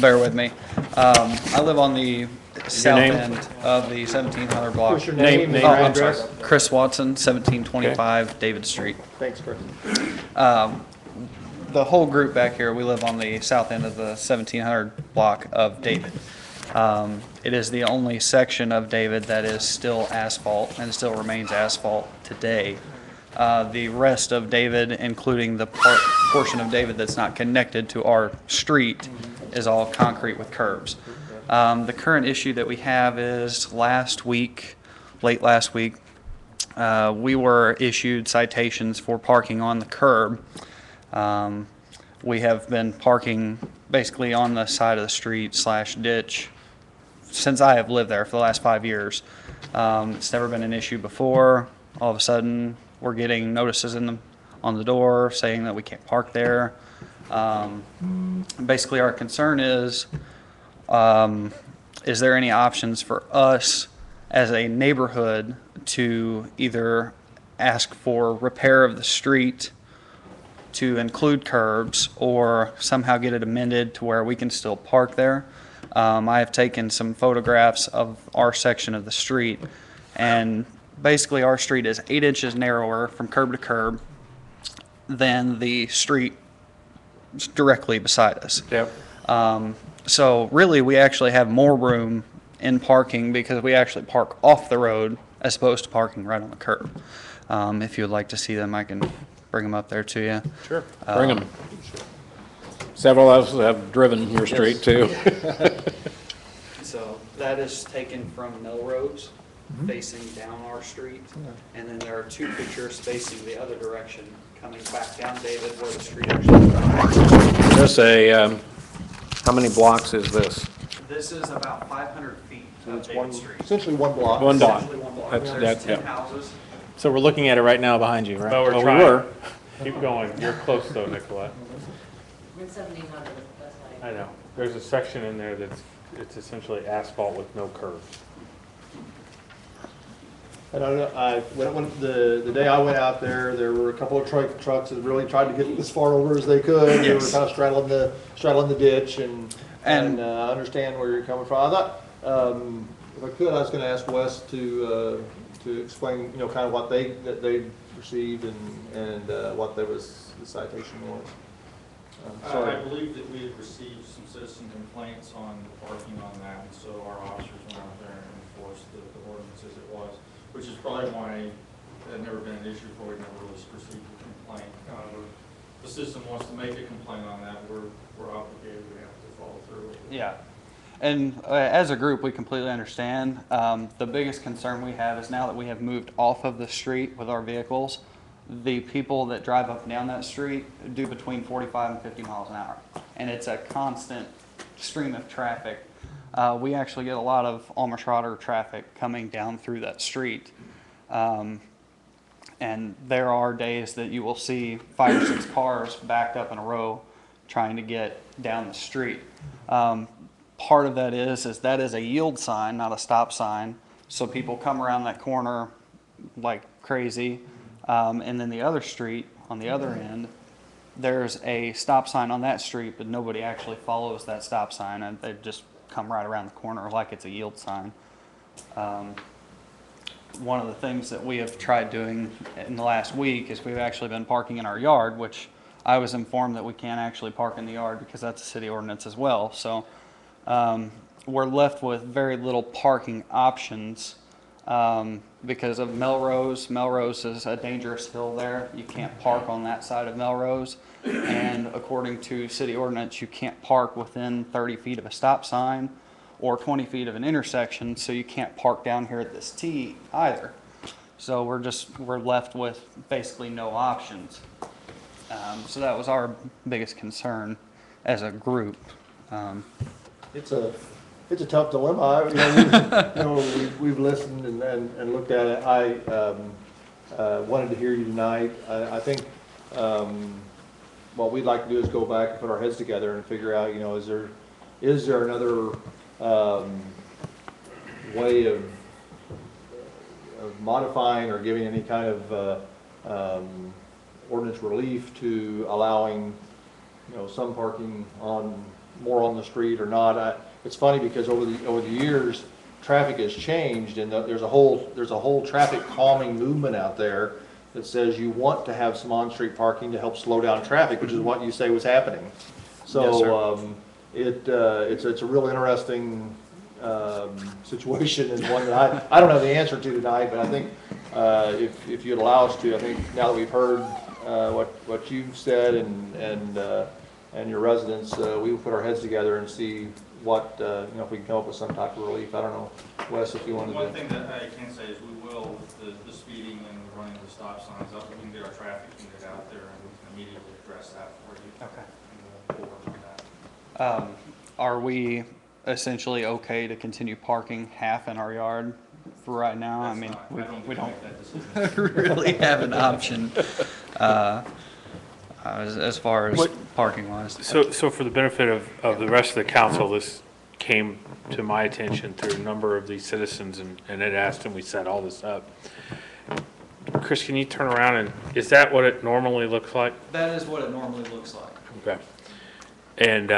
bear with me. I live on the south name? end of the 1700 block. What's your Name, name? Oh, and I'm sorry. address? Chris Watson, 1725 David Street. Thanks, Chris. The whole group back here, we live on the south end of the 1700 block of David. It is the only section of David that is still asphalt and still remains asphalt today. The rest of David, including the portion of David that's not connected to our street, is all concrete with curbs. The current issue that we have is late last week, we were issued citations for parking on the curb. We have been parking basically on the side of the street / ditch since I have lived there for the last 5 years. It's never been an issue before. All of a sudden, we're getting notices on the door saying that we can't park there. Basically, our concern is there any options for us as a neighborhood to either ask for repair of the street to include curbs, or somehow get it amended to where we can still park there? I have taken some photographs of our section of the street, and basically our street is 8 inches narrower from curb to curb than the street directly beside us. Yep. So really, we actually have more room in parking because we actually park off the road as opposed to parking right on the curb. If you would like to see them, I can bring them up there to you. Sure. Bring them. Several of us have driven your street too. So that is taken from Melrose, facing down our street. And then there are two pictures facing the other direction, coming back down David where the street actually Is this how many blocks is this? This is about 500 feet of It's David Street. essentially one block. One block. Essentially one block. That's- There's that- 10 houses. So we're looking at it right now behind you, right? But we're Well, trying. we were. Keep going, you're close though, Nicolette. Mid 1700 is the best way. I know, there's a section in there it's essentially asphalt with no curves. I don't know, when the day I went out there, there were a couple of trucks that really tried to get as far over as they could. They were Yes. kind of straddling the ditch and I understand where you're coming from. I thought, if I could, I was gonna ask Wes to explain, kind of what that they received and what the citation was. Sorry. I believe that we had received some citizen complaints on the parking on that, and so our officers went out there and enforced the ordinance as it was, which is probably why it had never been an issue before. We never really received a complaint. However, if the citizen wants to make a complaint on that, we're obligated, we have to follow through with it. Yeah. And as a group, we completely understand. The biggest concern we have is now that we have moved off of the street with our vehicles, the people that drive up and down that street do between 45 and 50 miles an hour. And it's a constant stream of traffic. We actually get a lot of Almer-Schroeder traffic coming down through that street. And there are days that you will see 5 or 6 cars backed up in a row trying to get down the street. Part of that is that is a yield sign, not a stop sign. So people come around that corner like crazy. And then the other street, on the other end, there's a stop sign on that street, but nobody actually follows that stop sign, and they just come right around the corner like it's a yield sign. One of the things that we have tried doing in the last week is we've actually been parking in our yard, which I was informed that we can't actually park in the yard because that's a city ordinance as well. So we're left with very little parking options because of Melrose. Melrose is a dangerous hill there. You can't park on that side of Melrose. And according to city ordinance, you can't park within 30 feet of a stop sign or 20 feet of an intersection, so you can't park down here at this T either. So we're left with basically no options. So that was our biggest concern as a group. It's a tough dilemma. We've listened and looked at it. I wanted to hear you tonight. I think what we'd like to do is go back and put our heads together and figure out, is there another way of modifying or giving any kind of ordinance relief to allowing, some parking more on the street or not. It's funny because over the years, traffic has changed, and there's a whole traffic calming movement out there that says you want to have some on-street parking to help slow down traffic, which is what you say was happening. So it's a real interesting situation, and one that I don't know the answer to tonight, but I think if you'd allow us to, I think now that we've heard what you've said and your residents, we will put our heads together and see what, if we can come up with some type of relief. I don't know, Wes, if you wanted to. One thing that I can say is we will, with the speeding and the running of the stop signs up, we can get our traffic unit out there and we can immediately address that for you. Okay. And we'll work on that. Are we essentially okay to continue parking half in our yard for right now? I mean, we don't really have an option as far as parking wise. So for the benefit of the rest of the council, this came to my attention through a number of these citizens and it asked and we set all this up. Chris, can you turn around and, is that what it normally looks like? That is what it normally looks like. Okay. And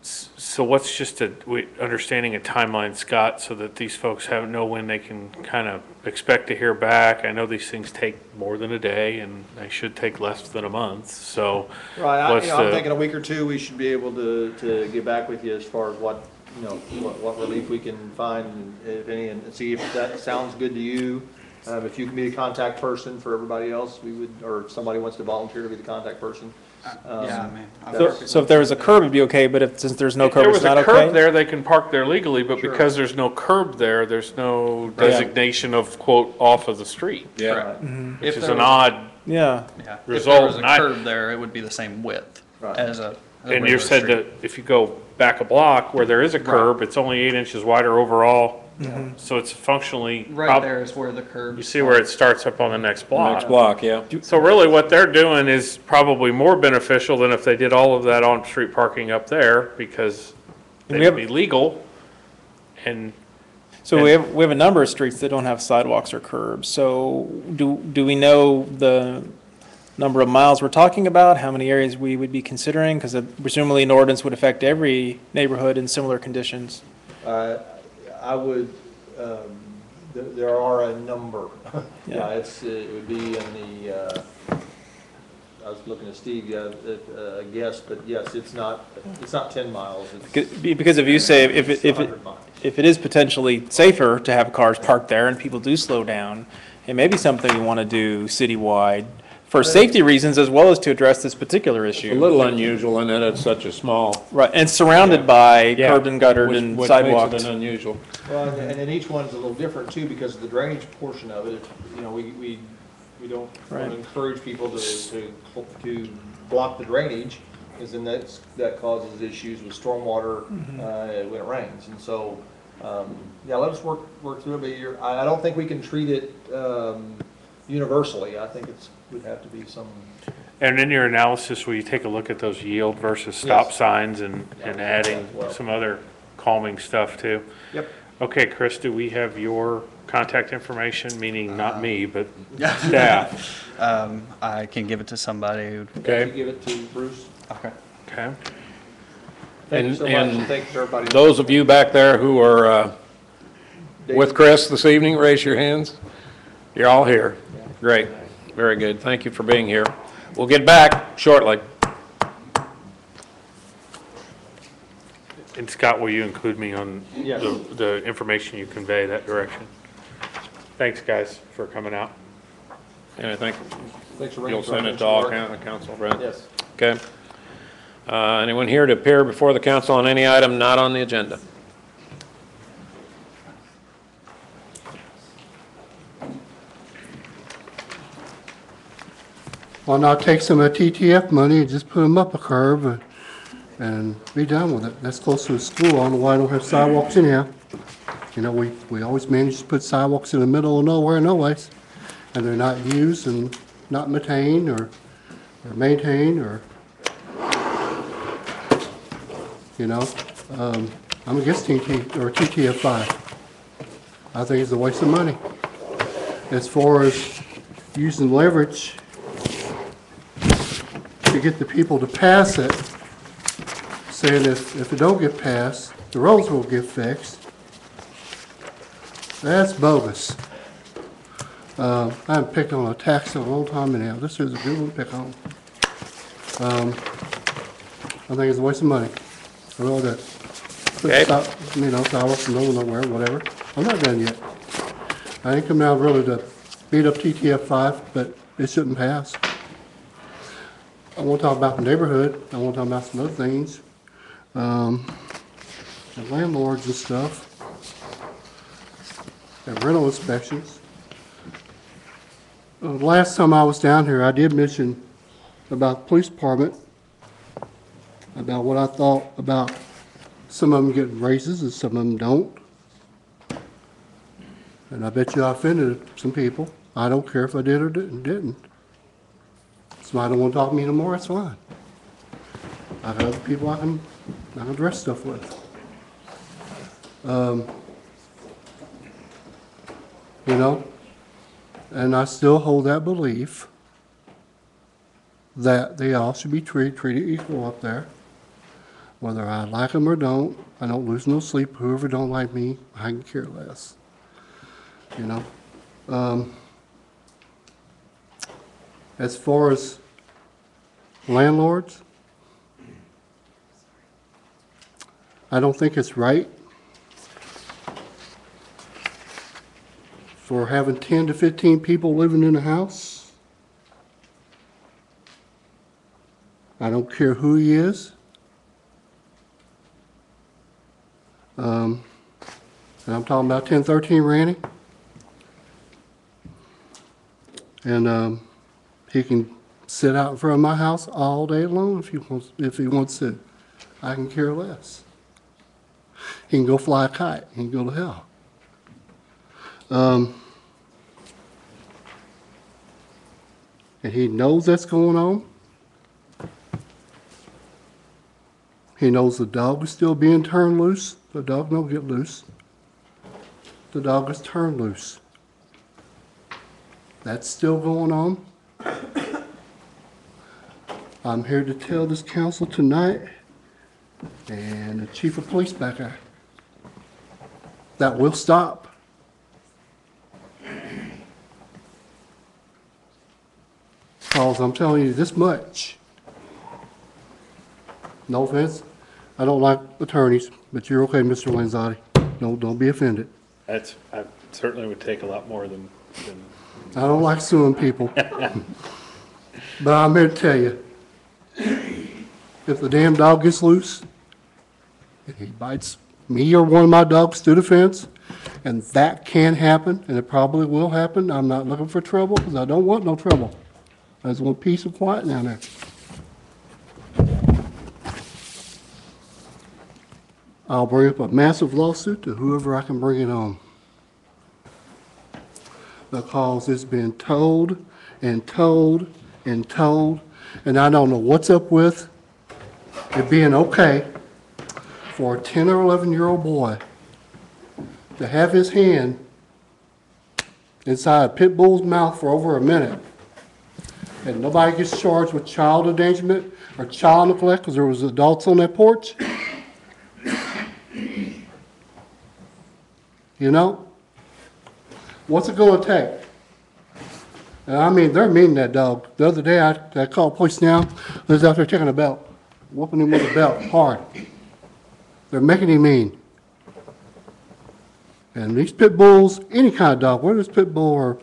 so what's just understanding a timeline, Scott, so that these folks know when they can kind of expect to hear back? I know these things take more than a day and they should take less than a month, so. Right, I'm thinking a week or two, we should be able to get back with you as far as what you know, what relief we can find, if any, and see if that sounds good to you. If you can be the contact person for everybody else, we would, or if somebody wants to volunteer to be the contact person. Yeah, I mean, So if there was a curb, it'd be okay, but since there's no curb, it's not If there was a curb okay? there, they can park there legally, but Sure. because there's no curb there, there's no designation of, quote, off of the street. Yeah. Which is an odd, Yeah. yeah. If result, there was a and I- curb there, it would be the same width Right. as a and you regular said street. that if you go back a block where there is a curb, it's only 8 inches wider overall. So it's functionally. Right there is where the curb. You see where it starts up on the next block. Next block, yeah. So really what they're doing is probably more beneficial than if they did all of that on-street parking up there, because And they we would be legal. And So we have a number of streets that don't have sidewalks or curbs. So do we know the number of miles we're talking about? How many areas we would be considering? Because presumably an ordinance would affect every neighborhood in similar conditions. I would, there are a number. Yeah. Yeah, it would be in the, I was looking at Steve, yeah, I guess, but yes, it's not 10 miles. Because if you say, It's 100 miles. if it is potentially safer to have cars parked there and people do slow down, it may be something we want to do citywide for safety reasons as well as to address this particular issue. A little unusual in that it's such a small. Right, and surrounded by Yeah, curbed and guttered which- and which sidewalked. makes it unusual. Well, and then each one's a little different too, because of the drainage portion of it, you know, we don't want Right. to encourage people to block the drainage, because then that causes issues with stormwater, when it rains, and so, yeah, let us work through it, but I don't think we can treat it, universally. I think would have to be some. And in your analysis, will you take a look at those yield versus stop Yes. signs and adding Well. some other calming stuff too? Yep. Okay, Chris, do we have your contact information, meaning not me, but staff? I can give it to somebody who, Okay. Give it to Bruce. okay. Okay. Thank you so much, And and thank you to everybody. Those of you back there who are with Chris this evening, raise your hands. You're all here. Great. Very good. Thank you for being here. We'll get back shortly. And Scott, will you include me on Yes. the information you convey that direction? Thanks, guys, for coming out. And I think Thanks for bringing you'll it to our send it to attention, all Mark. council, Brent? Yes. Okay. Anyone here to appear before the council on any item not on the agenda? Why not take some of the TTF money and just put them up a curb and be done with it? That's close to the school. I don't know why I don't have sidewalks anyhow. You know, we always manage to put sidewalks in the middle of nowhere, no ways. And they're not used and not maintained or maintained or, you know. I'm against TTF 5. I think it's a waste of money. As far as using leverage to get the people to pass it, saying if it don't get passed, the roads will get fixed. That's bogus. I haven't picked on a tax in a long time now. This is a good one to pick on. I think it's a waste of money. I really do. Okay. Sidewalks in the middle of nowhere, whatever. I'm not done yet. I ain't come out really to beat up TTF 5, but it shouldn't pass. I want to talk about the neighborhood. I want to talk about some other things. The landlords and stuff. And rental inspections. Last time I was down here, I did mention about the police department, about what I thought about some of them getting raises and some of them don't. And I bet you I offended some people. I don't care if I did or didn't. Somebody don't want to talk to me no more, that's fine. I got other people I can address stuff with. You know, and I still hold that belief that they all should be treated equal up there. Whether I like them or don't, I don't lose no sleep. Whoever don't like me, I can care less. You know, as far as landlords, I don't think it's right for having 10 to 15 people living in a house. I don't care who he is. And I'm talking about 1013 Randy. And he can sit out in front of my house all day long if he wants to. I can care less. He can go fly a kite. He can go to hell. And he knows that's going on. He knows the dog is still being turned loose. The dog don't get loose. The dog is turned loose. That's still going on. I'm here to tell this council tonight and the chief of police back there that will stop. Because I'm telling you this much. No offense, I don't like attorneys, but you're okay, Mr. Lanzotti. No, don't be offended. I certainly would take a lot more than I don't like suing people. But I'm here to tell you, if the damn dog gets loose, and he bites me or one of my dogs through the fence, and that can happen, and it probably will happen, I'm not looking for trouble, because I don't want no trouble. I just want peace and quiet down there. I'll bring up a massive lawsuit to whoever I can bring it on. Because it's been told and told and told, and I don't know what's up with it being okay for a 10 or 11-year-old boy to have his hand inside a pit bull's mouth for over a minute, and nobody gets charged with child endangerment or child neglect because there was adults on that porch. You know? What's it going to take? And I mean, they're mean, that dog. The other day, I called police now. They was out there taking a belt, whooping him with a belt hard. They're making him mean. And these pit bulls, any kind of dog, whether it's pit bull or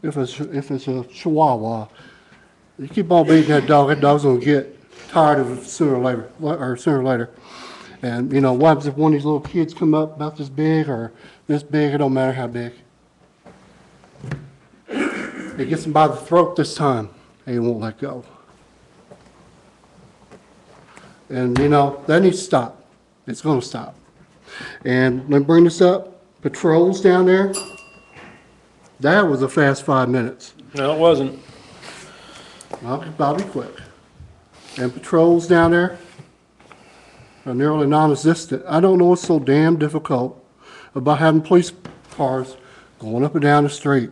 if it's a chihuahua, you keep on beating that dog's going to get tired of it sooner or later. And, you know, what happens if one of these little kids come up about this big or this big, it don't matter how big. It gets him by the throat this time, and he won't let go. And, you know, that needs to stop. It's going to stop. And let me bring this up. Patrols down there, that was a fast 5 minutes. No, it wasn't. I'll be quick. And patrols down there are nearly non-existent. I don't know what's so damn difficult about having police cars going up and down the street.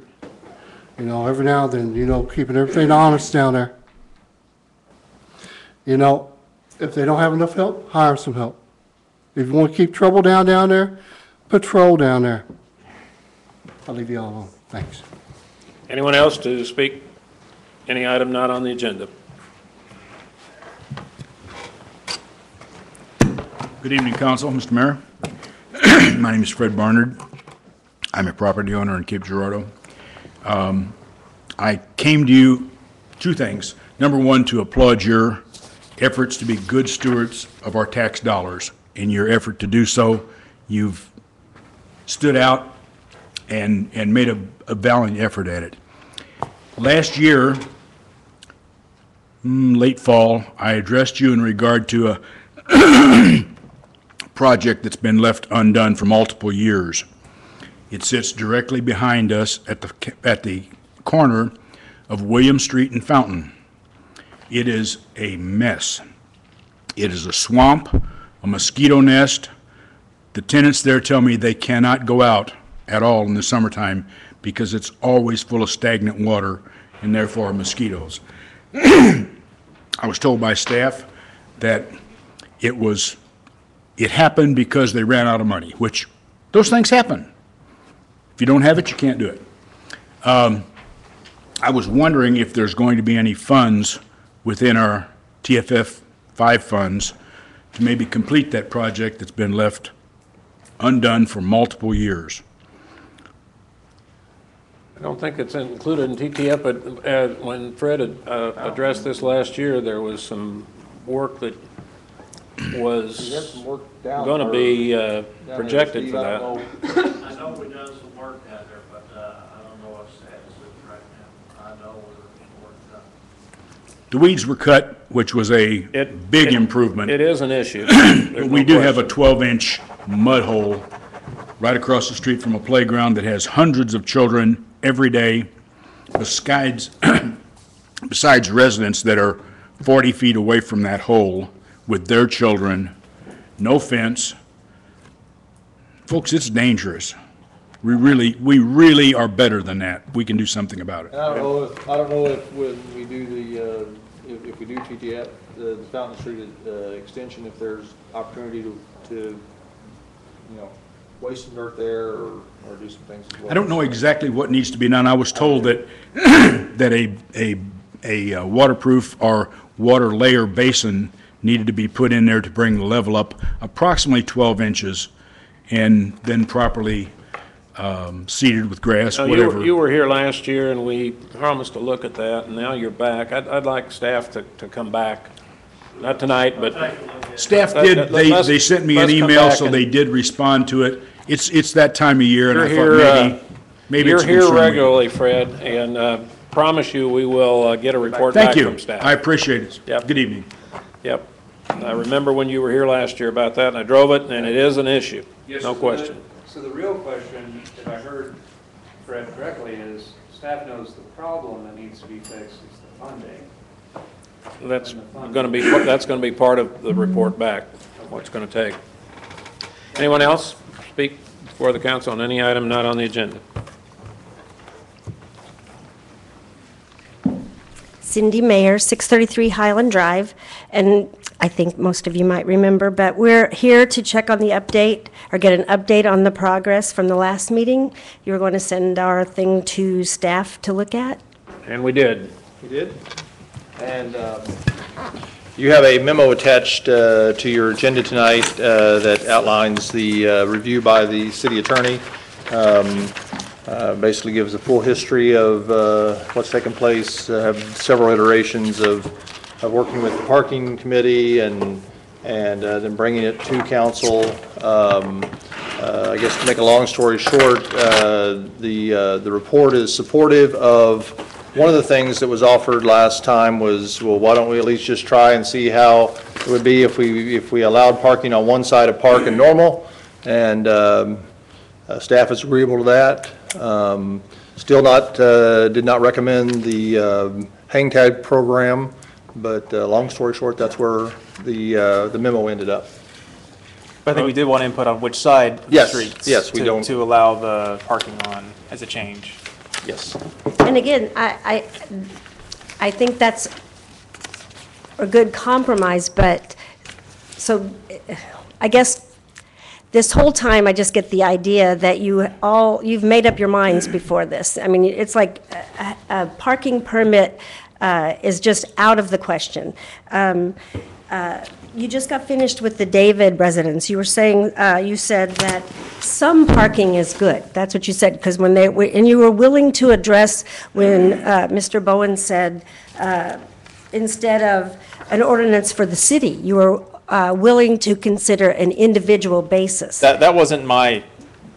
You know, every now and then, you know, keeping everything honest down there. You know, if they don't have enough help, hire some help. If you want to keep trouble down there, patrol down there. I'll leave you all alone. Thanks. Anyone else to speak? Any item not on the agenda? Good evening, Council. Mr. Mayor. My name is Fred Barnard. I'm a property owner in Cape Girardeau. I came to you, two things. Number one, to applaud your efforts to be good stewards of our tax dollars. In your effort to do so, you've stood out and made a valiant effort at it. Last year, late fall, I addressed you in regard to a project that's been left undone for multiple years. It sits directly behind us at the corner of William Street and Fountain. It is a mess. It is a swamp, a mosquito nest. The tenants there tell me they cannot go out at all in the summertime because it's always full of stagnant water and therefore mosquitoes. I was told by staff that it happened because they ran out of money, which those things happen. If you don't have it, you can't do it. I was wondering if there's going to be any funds within our TFF 5 funds to maybe complete that project that's been left undone for multiple years. I don't think it's included in TTF, but when Fred had addressed this last year, there was some work that was going to be projected for that. I know we done some work out there, but I don't know what status it's right now. I know we're working on it. The weeds were cut, which was a big improvement. It is an issue. But we do have a 12-inch mud hole right across the street from a playground that has hundreds of children every day, besides residents that are 40 feet away from that hole with their children, no fence. Folks, it's dangerous. We really are better than that. We can do something about it. I don't know if when we do if we do TTF, the Fountain Street extension, if there's opportunity to waste some dirt there or do some things as well. I don't know exactly what needs to be done. I was told that a waterproof or water layer basin needed to be put in there to bring the level up approximately 12 inches and then properly seeded with grass, whatever. You were here last year and we promised to look at that, and now you're back. I'd like staff to come back. Not tonight, but staff did. They sent me an email, so they did respond to it. It's that time of year, and I thought maybe you're it's here regularly, Fred, and promise you we will get a report back from staff. Thank you. I appreciate it. Yep. Good evening. Yep. I remember when you were here last year about that, and I drove it, and it is an issue. Yes, No question. So the real question, if I heard Fred correctly, is staff knows the problem that needs to be fixed is the funding. That's going to be part of the report back, what it's going to take. Anyone else speak before the council on any item not on the agenda? Cindy Mayer, 633 Highland Drive, and I think most of you might remember, but we're here to check on the update, or get an update on the progress from the last meeting. You were going to send our thing to staff to look at? And we did. We did. And you have a memo attached to your agenda tonight that outlines the review by the city attorney. Basically gives a full history of what's taken place, several iterations of working with the parking committee and then bringing it to council. I guess to make a long story short, the report is supportive of one of the things that was offered last time was, well, why don't we at least just try and see how it would be if we allowed parking on one side of Park and Normal, and staff is agreeable to that. Still did not recommend the hang tag program, but long story short, that's where the memo ended up. But I think we did want input on which side of the Yes, streets yes, we don't. to allow the parking on as a change. Yes. And again, I think that's a good compromise, but, so, I guess this whole time I just get the idea that you've made up your minds before this. I mean, it's like a parking permit is just out of the question. You just got finished with the David residents. You were saying, you said that some parking is good. That's what you said, because and you were willing to address when Mr. Bowen said, instead of an ordinance for the city, you were willing to consider an individual basis. That wasn't what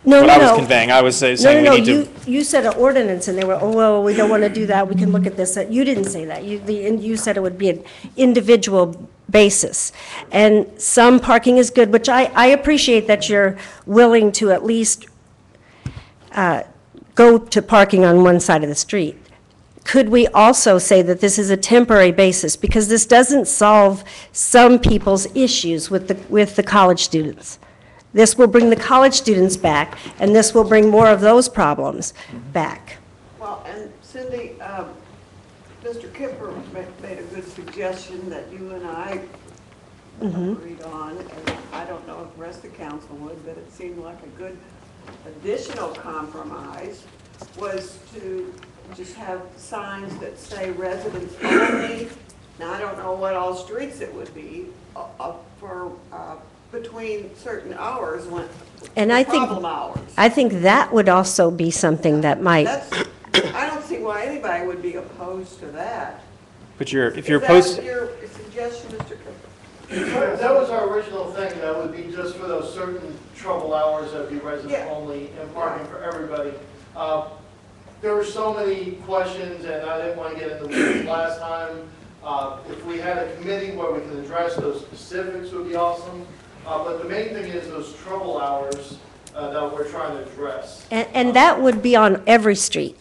No, I was no. conveying. I was saying No, we need to. you said an ordinance, and they were, oh, well, we don't want to do that, we can look at this. You didn't say that. You said it would be an individual basis. And some parking is good, which I appreciate that you're willing to at least go to parking on one side of the street. Could we also say that this is a temporary basis? Because this doesn't solve some people's issues with the college students. This will bring the college students back, and this will bring more of those problems back. Well, and Cindy, Mr. Kipper made a good suggestion that you and I agreed on, and I don't know if the rest of the council would, but it seemed like a good additional compromise was to just have signs that say residents only. Now, I don't know what all streets it would be for, between certain hours when, And I think, problem hours. I think that would also be something that might, That's, I don't see why anybody would be opposed to that. But if you're Is post, that your suggestion, Mr. Cooper? That was our original thing, that would be just for those certain trouble hours, that'd be resident Yeah. only and parking for everybody. There were so many questions, and I didn't want to get into the weeds last time. If we had a committee where we can address those specifics would be awesome. But the main thing is those trouble hours that we're trying to address. and that would be on every street.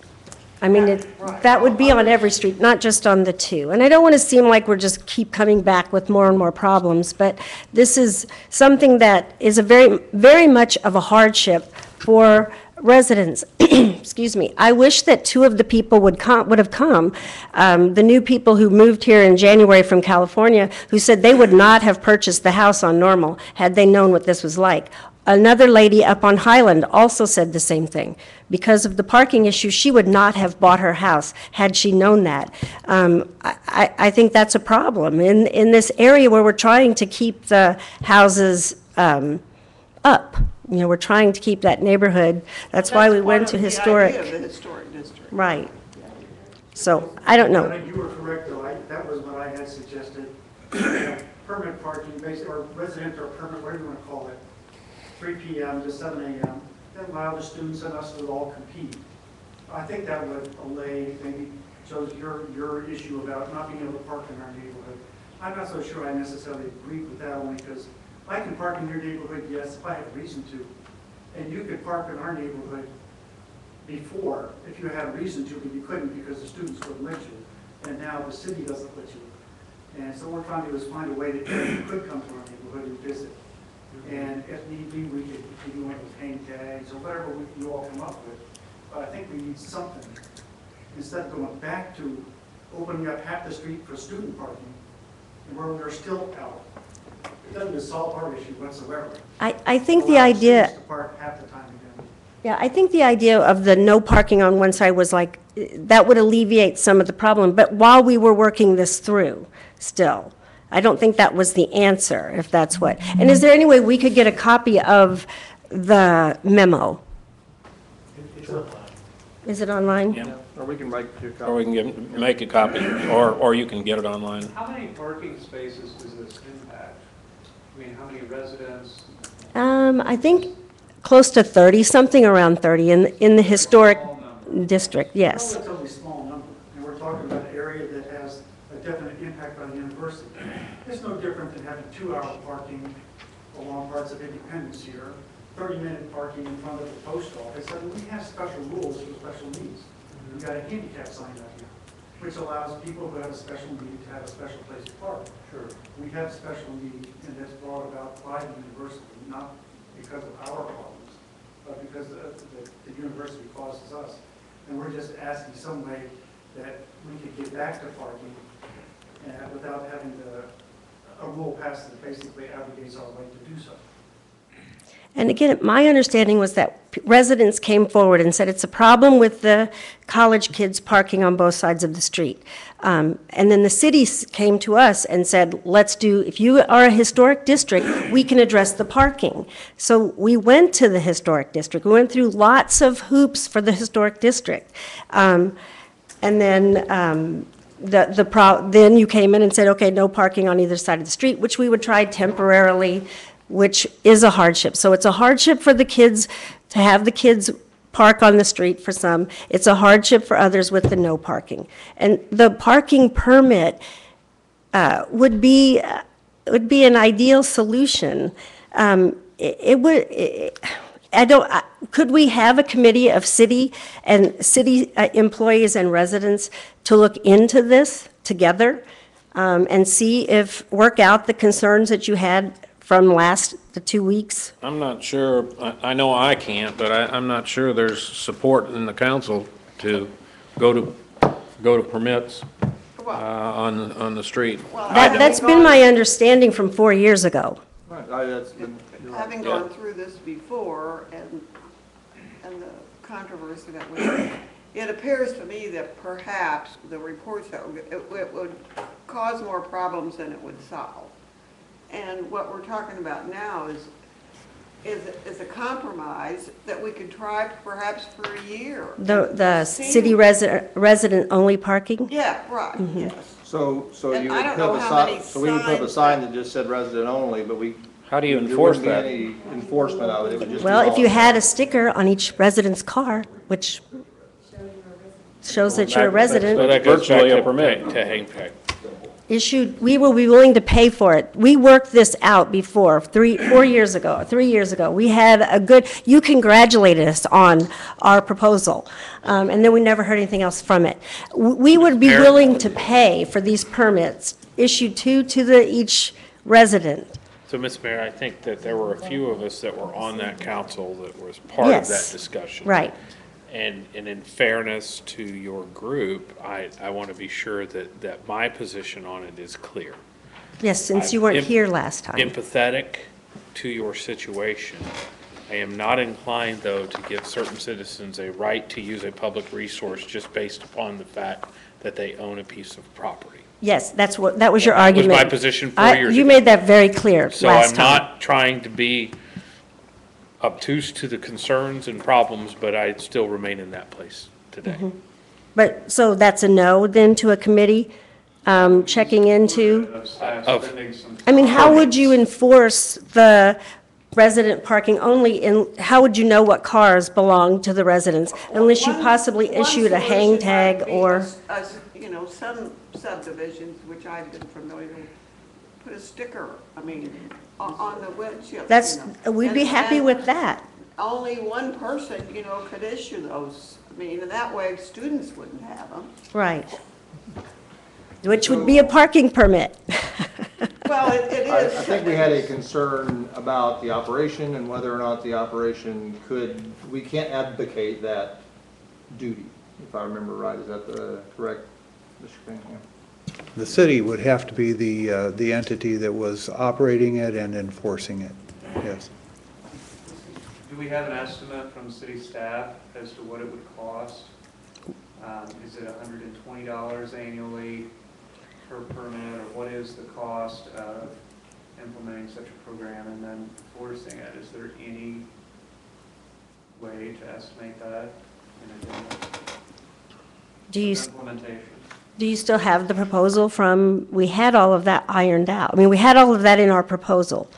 I mean, that would be on every street, not just on the two. And I don't want to seem like we're just keep coming back with more and more problems, but this is something that is a very much of a hardship for residents. Excuse me. I wish that two of the people would have come. The new people who moved here in January from California, who said they would not have purchased the house on Normal had they known what this was like. Another lady up on Highland also said the same thing. Because of the parking issue, she would not have bought her house had she known that. I think that's a problem. In this area where we're trying to keep the houses up, you know, we're trying to keep that neighborhood. That's why we went to historic. That's part of the idea of the historic district. Right. So, I don't know. You were correct, though. That was what I had suggested. Permit parking, or resident or permit, whatever you want to call it, 3 p.m. to 7 a.m., then allow the students and us to all compete. I think that would allay maybe Joe's your issue about not being able to park in our neighborhood. I'm not so sure I necessarily agree with that, only because I can park in your neighborhood, yes, if I have reason to. And you could park in our neighborhood before, if you had a reason to, but you couldn't because the students wouldn't let you. And now the city doesn't let you. And so what we're trying to do is find a way that you could come to our neighborhood and visit. And if need be, we could continue with paint tags or whatever you all come up with. But I think we need something. Instead of going back to opening up half the street for student parking, and where we're still out. It doesn't solve our issue whatsoever. I think the idea. Students to park half the time again. Yeah, I think the idea of the no parking on one side was like, that would alleviate some of the problem. But while we were working this through, still, I don't think that was the answer, if that's what. And is there any way we could get a copy of the memo? Is it online? Yeah. Or we can make a copy. Or we can make a copy, or you can get it online. How many parking spaces does this impact? I mean, how many residents? I think close to 30, something around 30 in the historic district, yes. Relatively small number, and we're talking about an area that has a definite impact on the university. It's no different than having 2-hour parking along parts of Independence here, 30-minute parking in front of the post office. I mean, we have special rules for special needs. We've got a handicap sign out here, which allows people who have a special need to have a special place to park. Sure. We have special need, and that's brought about by the university, not because of our problems, but because the university causes us. And we're just asking some way that we could get back to parking without having a rule passed that basically abrogates our right to do so. And again, my understanding was that residents came forward and said it's a problem with the college kids parking on both sides of the street. And then the city came to us and said, let's do, if you are a historic district, we can address the parking. So we went to the historic district. We went through lots of hoops for the historic district. And then then you came in and said, okay, no parking on either side of the street, which we would try temporarily, which is a hardship. So it's a hardship for the kids to have the kids park on the street for some. It's a hardship for others with the no parking. And the parking permit would be an ideal solution. Could we have a committee of city employees and residents to look into this together and work out the concerns that you had from the 2 weeks? I'm not sure, I know I can't, but I'm not sure there's support in the council to go to permits on the street. That's been my understanding from 4 years ago. Right, Having gone through this before and the controversy that we had, it appears to me that perhaps the reports that it would cause more problems than it would solve. And what we're talking about now is a compromise that we could try perhaps for a year. The See- city resident-only parking? Yeah, right, yes. So And you I would don't put know up a how many sign, so we would put up a signs sign that just said resident only, but we. How do you there enforce wouldn't that? be any enforcement of it, it would just be. Well, if you all- had a sticker on each resident's car, which shows that you're a So resident, that goes back Virtually a to permit. To hang tag. issued, we will be willing to pay for it. We worked this out before, 4 years ago, 3 years ago. We had a good, you congratulated us on our proposal, and then we never heard anything else from it. We would be willing to pay for these permits, issued to each resident. So, Ms. Mayor, I think that there were a few of us that were on that council that was part of that Yes. discussion. Right. And in fairness to your group, I want to be sure that my position on it is clear. Yes, since you I'm weren't here last time. Empathetic to your situation. I am not inclined, though, to give certain citizens a right to use a public resource just based upon the fact that they own a piece of property. Yes, that was your That was argument. my position 4 years You ago. made that very clear So last I'm time. not trying to be obtuse to the concerns and problems, but I still remain in that place today. But, so that's a no then to a committee checking into? I mean, how would you enforce the resident parking only in, how would you know what cars belong to the residents? Unless you possibly One issued a hang solution tag might be or, you know, some subdivisions, which I've been familiar with, put a sticker, I mean, on the windshield. that's, you know. we'd be And- happy and with that. Only one person, you know, could issue those. I mean, and that way students wouldn't have them. Right. Which would be a parking permit. Well, it I is. think we had a concern about the operation and whether or not the operation could, we can't advocate that duty, if I remember right. Is that the correct, Mr. Cunningham? The city would have to be the entity that was operating it and enforcing it, yes. Do we have an estimate from city staff as to what it would cost? Is it $120 annually per permit, or what is the cost of implementing such a program and then enforcing it? Is there any way to estimate that in advance Do you, of implementation? do you still have the proposal from, we had all of that ironed out. I mean, we had all of that in our proposal.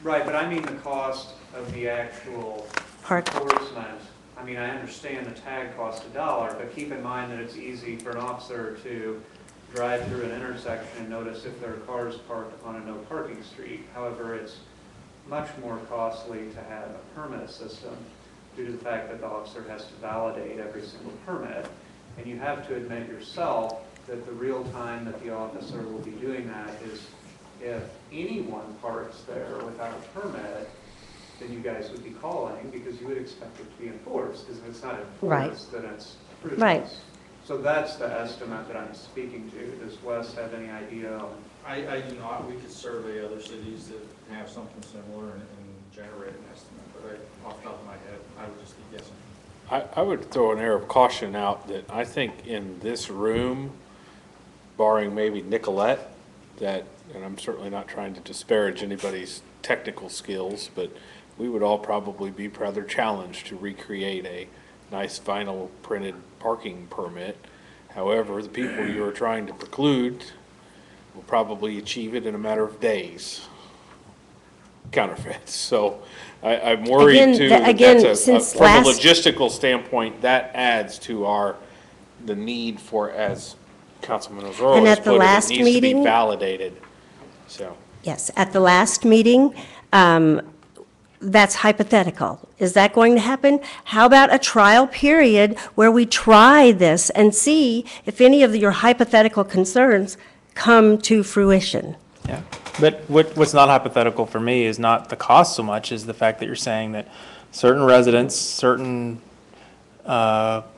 Right, but I mean the cost of the actual enforcement. I mean, I understand the tag costs $1, but keep in mind that it's easy for an officer to drive through an intersection and notice if there are cars parked on a no parking street. However, it's much more costly to have a permit system due to the fact that the officer has to validate every single permit. And you have to admit yourself that the real time that the officer will be doing that is if anyone parks there without a permit, then you guys would be calling because you would expect it to be enforced. Because if it's not enforced, then it's fruitless. Right. So that's the estimate that I'm speaking to. Does Wes have any idea on? I do not. We could survey other cities that have something similar and generate an estimate, but off the top of my head, I would just be guessing. I would throw an air of caution out that I think in this room, barring maybe Nicolette, that, and I'm certainly not trying to disparage anybody's technical skills, but we would all probably be rather challenged to recreate a nice vinyl printed parking permit. However, the people you are trying to preclude will probably achieve it in a matter of days. Counterfeits. So I'm worried Again, too, again, that's since from a last- logistical standpoint, that adds to the need for, as Councilman Osorno And has at the put it, last it needs to be meeting- validated, so. Yes, at the last meeting, that's hypothetical. Is that going to happen? How about a trial period where we try this and see if any of your hypothetical concerns come to fruition? Yeah, but what's not hypothetical for me is not the cost so much as the fact that you're saying that certain residents, certain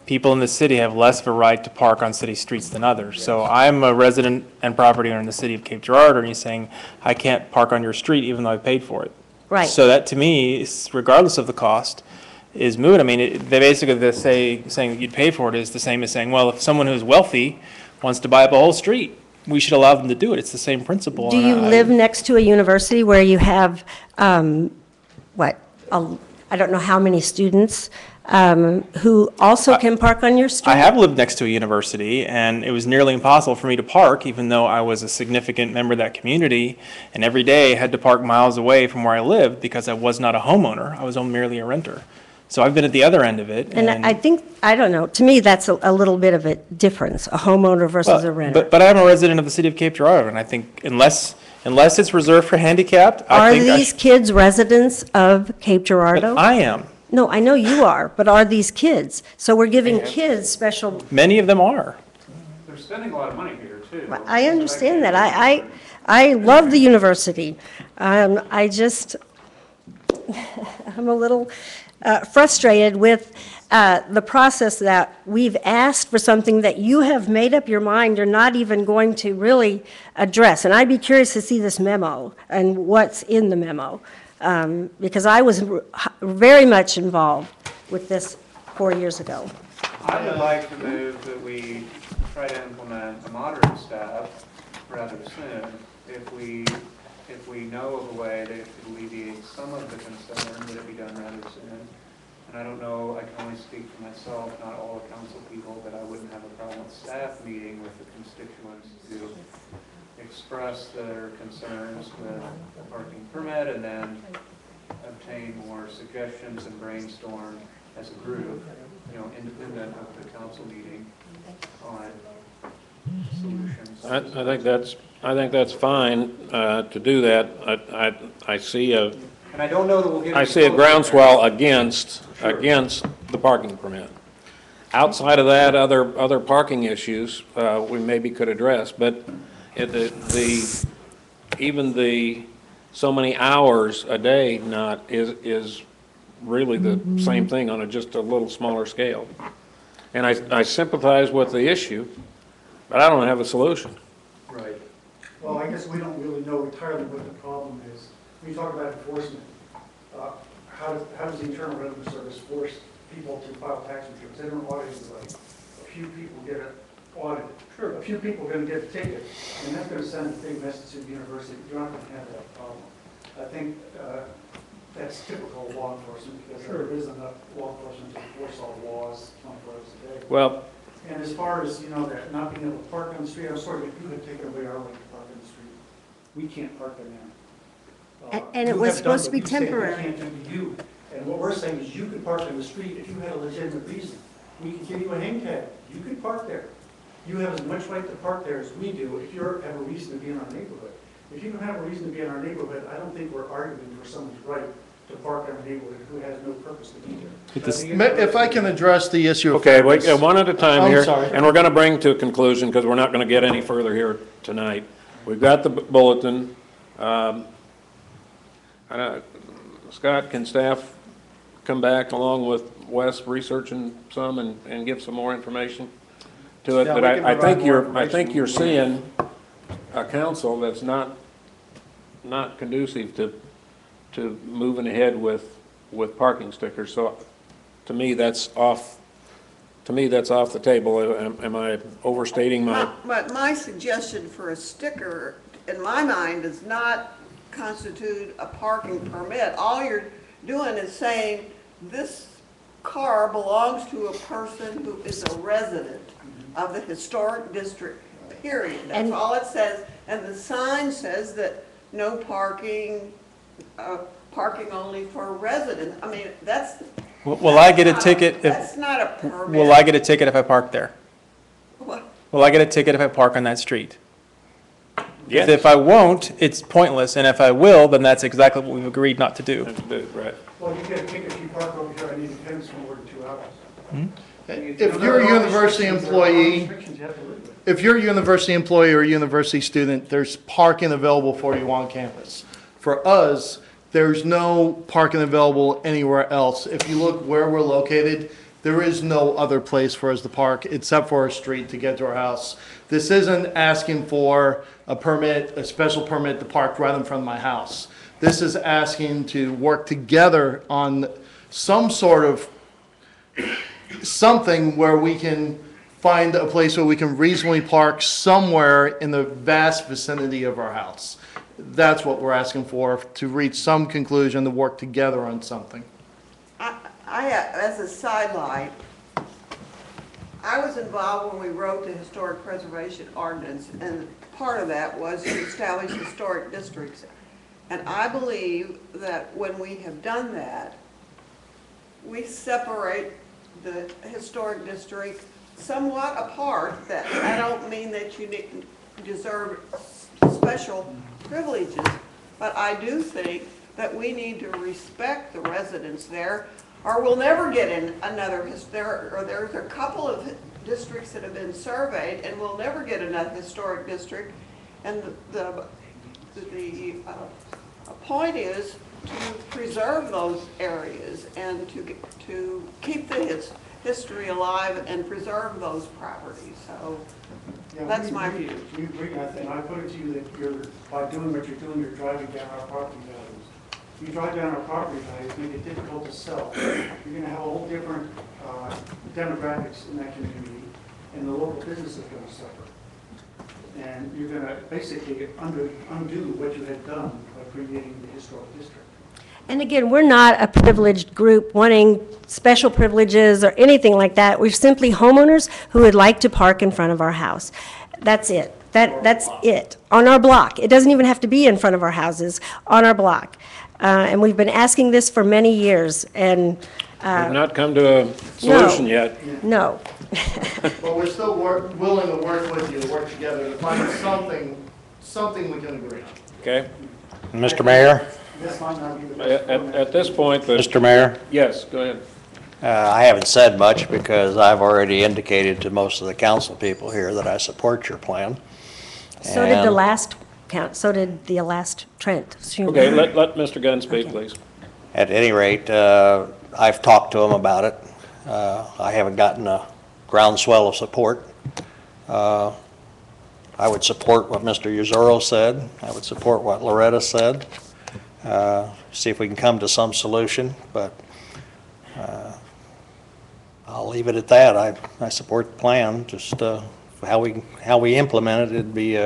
people in the city have less of a right to park on city streets than others. So I'm a resident and property owner in the city of Cape Girardeau, and you're saying I can't park on your street even though I paid for it. Right. So that to me, regardless of the cost, is moot. I mean, they basically saying that you'd pay for it is the same as saying, well, if someone who's wealthy wants to buy up a whole street, we should allow them to do it. It's the same principle. Do and you live next to a university where you have, what, I don't know how many students who also can park on your street? I have lived next to a university, and it was nearly impossible for me to park, even though I was a significant member of that community, and every day had to park miles away from where I lived because I was not a homeowner. I was merely a renter. So I've been at the other end of it. And I think, I don't know, to me, that's a little bit of a difference, a homeowner versus a renter. But I'm a resident of the city of Cape Girardeau, and I think unless it's reserved for handicapped, I Are think these kids residents of Cape Girardeau? I am. No, I know you are, but are these kids? So we're giving kids special, Many of them are. They're spending a lot of money here, too. I understand that. I love the university. I just, I'm a little frustrated with the process that we've asked for something that you have made up your mind you're not even going to really address. And I'd be curious to see this memo and what's in the memo, because I was very much involved with this 4 years ago. I would like to move that we try to implement a moderate staff rather soon if we know of a way to alleviate some of the concern that it be done rather soon. And I don't know, I can only speak for myself, not all the council people, but I wouldn't have a problem with staff meeting with the constituents to express their concerns with the parking permit and then obtain more suggestions and brainstorm as a group, independent of the council meeting on solutions. I think that's fine to do that. I see a And I don't know that we'll get. I see a groundswell against the parking permit. Outside of that, other parking issues we maybe could address, but even the so many hours a day is really the same thing on just a little smaller scale. And I sympathize with the issue, but I don't have a solution. Right. Well, I guess we don't really know entirely what the problem is. When you talk about enforcement, how does the Internal Revenue Service force people to file tax returns? They don't audit everybody. A few people get it audited. Sure. A few people are going to get a ticket, and that's going to send a big message to the university. You're not going to have that problem. I think that's typical of law enforcement because there isn't enough law enforcement to enforce all laws 24 hours a day. Well, and as far as, that not being able to park on the street, I'm sorry, if you had taken away our right to park on the street, we can't park there now. And it You was have done supposed to what be you say we temporary. can't do to you. And what we're saying is you can park in the street if you had a legitimate reason. We can give you a hang tag. You can park there. You have as much right to park there as we do if you have a reason to be in our neighborhood. If you don't have a reason to be in our neighborhood, I don't think we're arguing for someone's right to park in our neighborhood who has no purpose to be there. If I can address the issue of okay, fairness. one at a time I'm here, sorry. and we're going to bring to a conclusion because we're not going to get any further here tonight. We've got the bulletin. Scott, can staff come back along with Wes researching some and give some more information to it? Yeah, But we can I think provide more you're information. seeing a council that's not conducive to moving ahead with parking stickers. So to me, that's off the table. Am I overstating my? But my suggestion for a sticker, in my mind, does not constitute a parking permit. All you're doing is saying this car belongs to a person who is a resident of the historic district, period. That's all it says. And the sign says that no parking, parking only for residents. I mean, that's. Will I get a ticket if? That's not a permit. Will I get a ticket if I park there? What? Will I get a ticket if I park on that street? Yes. If I won't, it's pointless, and if I will, then that's exactly what we've agreed not to do. Right. Well, you get a ticket if you park over here on Independence for more than 2 hours. If you're a university employee, if you're a university employee or a university student, there's parking available for you on campus. For us, there's no parking available anywhere else. If you look where we're located, there is no other place for us to park except for our street to get to our house. This isn't asking for a permit, a special permit to park right in front of my house. This is asking to work together on some sort of something where we can find a place where we can reasonably park somewhere in the vast vicinity of our house. That's what we're asking for, to reach some conclusion, to work together on something. As a sidelight, I was involved when we wrote the historic preservation ordinance, and part of that was to establish historic districts. And I believe that when we have done that, we separate the historic district somewhat apart. That I don't mean that you deserve special privileges, but I do think that we need to respect the residents there, or we'll never get in another, there's a couple of districts that have been surveyed, and we'll never get another historic district. And the point is to preserve those areas and to keep the history alive and preserve those properties. So Yeah, that's my view. We agree, and I put it to you that by doing what you're doing, you're driving down our property values. You drive down our property values, make it difficult to sell. You're gonna have a whole different demographics in that community, and the local business is gonna suffer. And you're gonna basically undo what you had done by creating the historic district. And again, we're not a privileged group wanting special privileges or anything like that. We're simply homeowners who would like to park in front of our house. That's it. That's it. On our block. It doesn't even have to be in front of our houses, on our block. And we've been asking this for many years, and We've not come to a solution yet. no. But we're still willing to work with you, to work together, to find something we can agree on. Okay? Mr. Mayor? This might not be the best. At this point, Mr. Mayor? yes, go ahead. I haven't said much because I've already indicated to most of the council people here that I support your plan. So did the last count, so did the last Trent. Okay, let Mr. Gunn speak, please. At any rate, I've talked to them about it. I haven't gotten a groundswell of support. I would support what Mr. Yuzoro said. I would support what Loretta said. See if we can come to some solution, but I'll leave it at that. I support the plan, just how we implement it, it'd be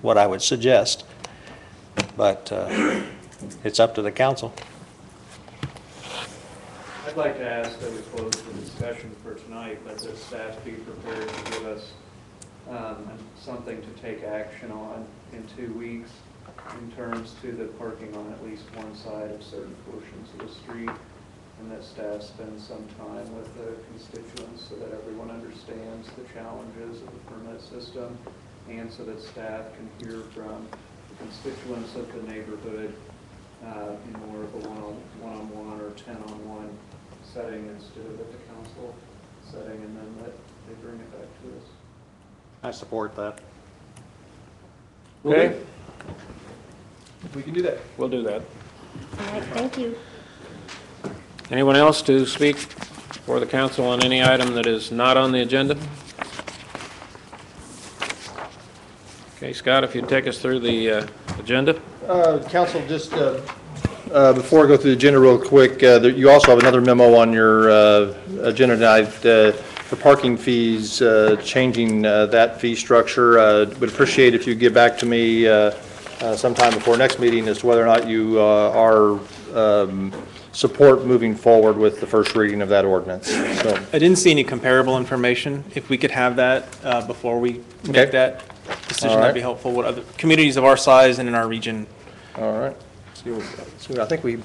what I would suggest. But it's up to the council. I'd like to ask that we close the discussion for tonight, let the staff be prepared to give us something to take action on in 2 weeks in terms to the parking on at least one side of certain portions of the street, and that staff spend some time with the constituents so that everyone understands the challenges of the permit system, and so that staff can hear from the constituents of the neighborhood in more of a one-on-one or 10-on-1 setting instead of at the council setting, and then let they bring it back to us. I support that. Okay, We can do that. we'll do that. All right, thank you. Anyone else to speak for the council on any item that is not on the agenda? Okay, Scott, if you'd take us through the agenda. Council, just before I go through the agenda real quick, you also have another memo on your agenda tonight for parking fees, changing that fee structure. Would appreciate if you get back to me sometime before next meeting as to whether or not you are support moving forward with the first reading of that ordinance. So, I didn't see any comparable information. If we could have that before we make that decision, that'd be helpful. What other communities of our size and in our region? all right. I think we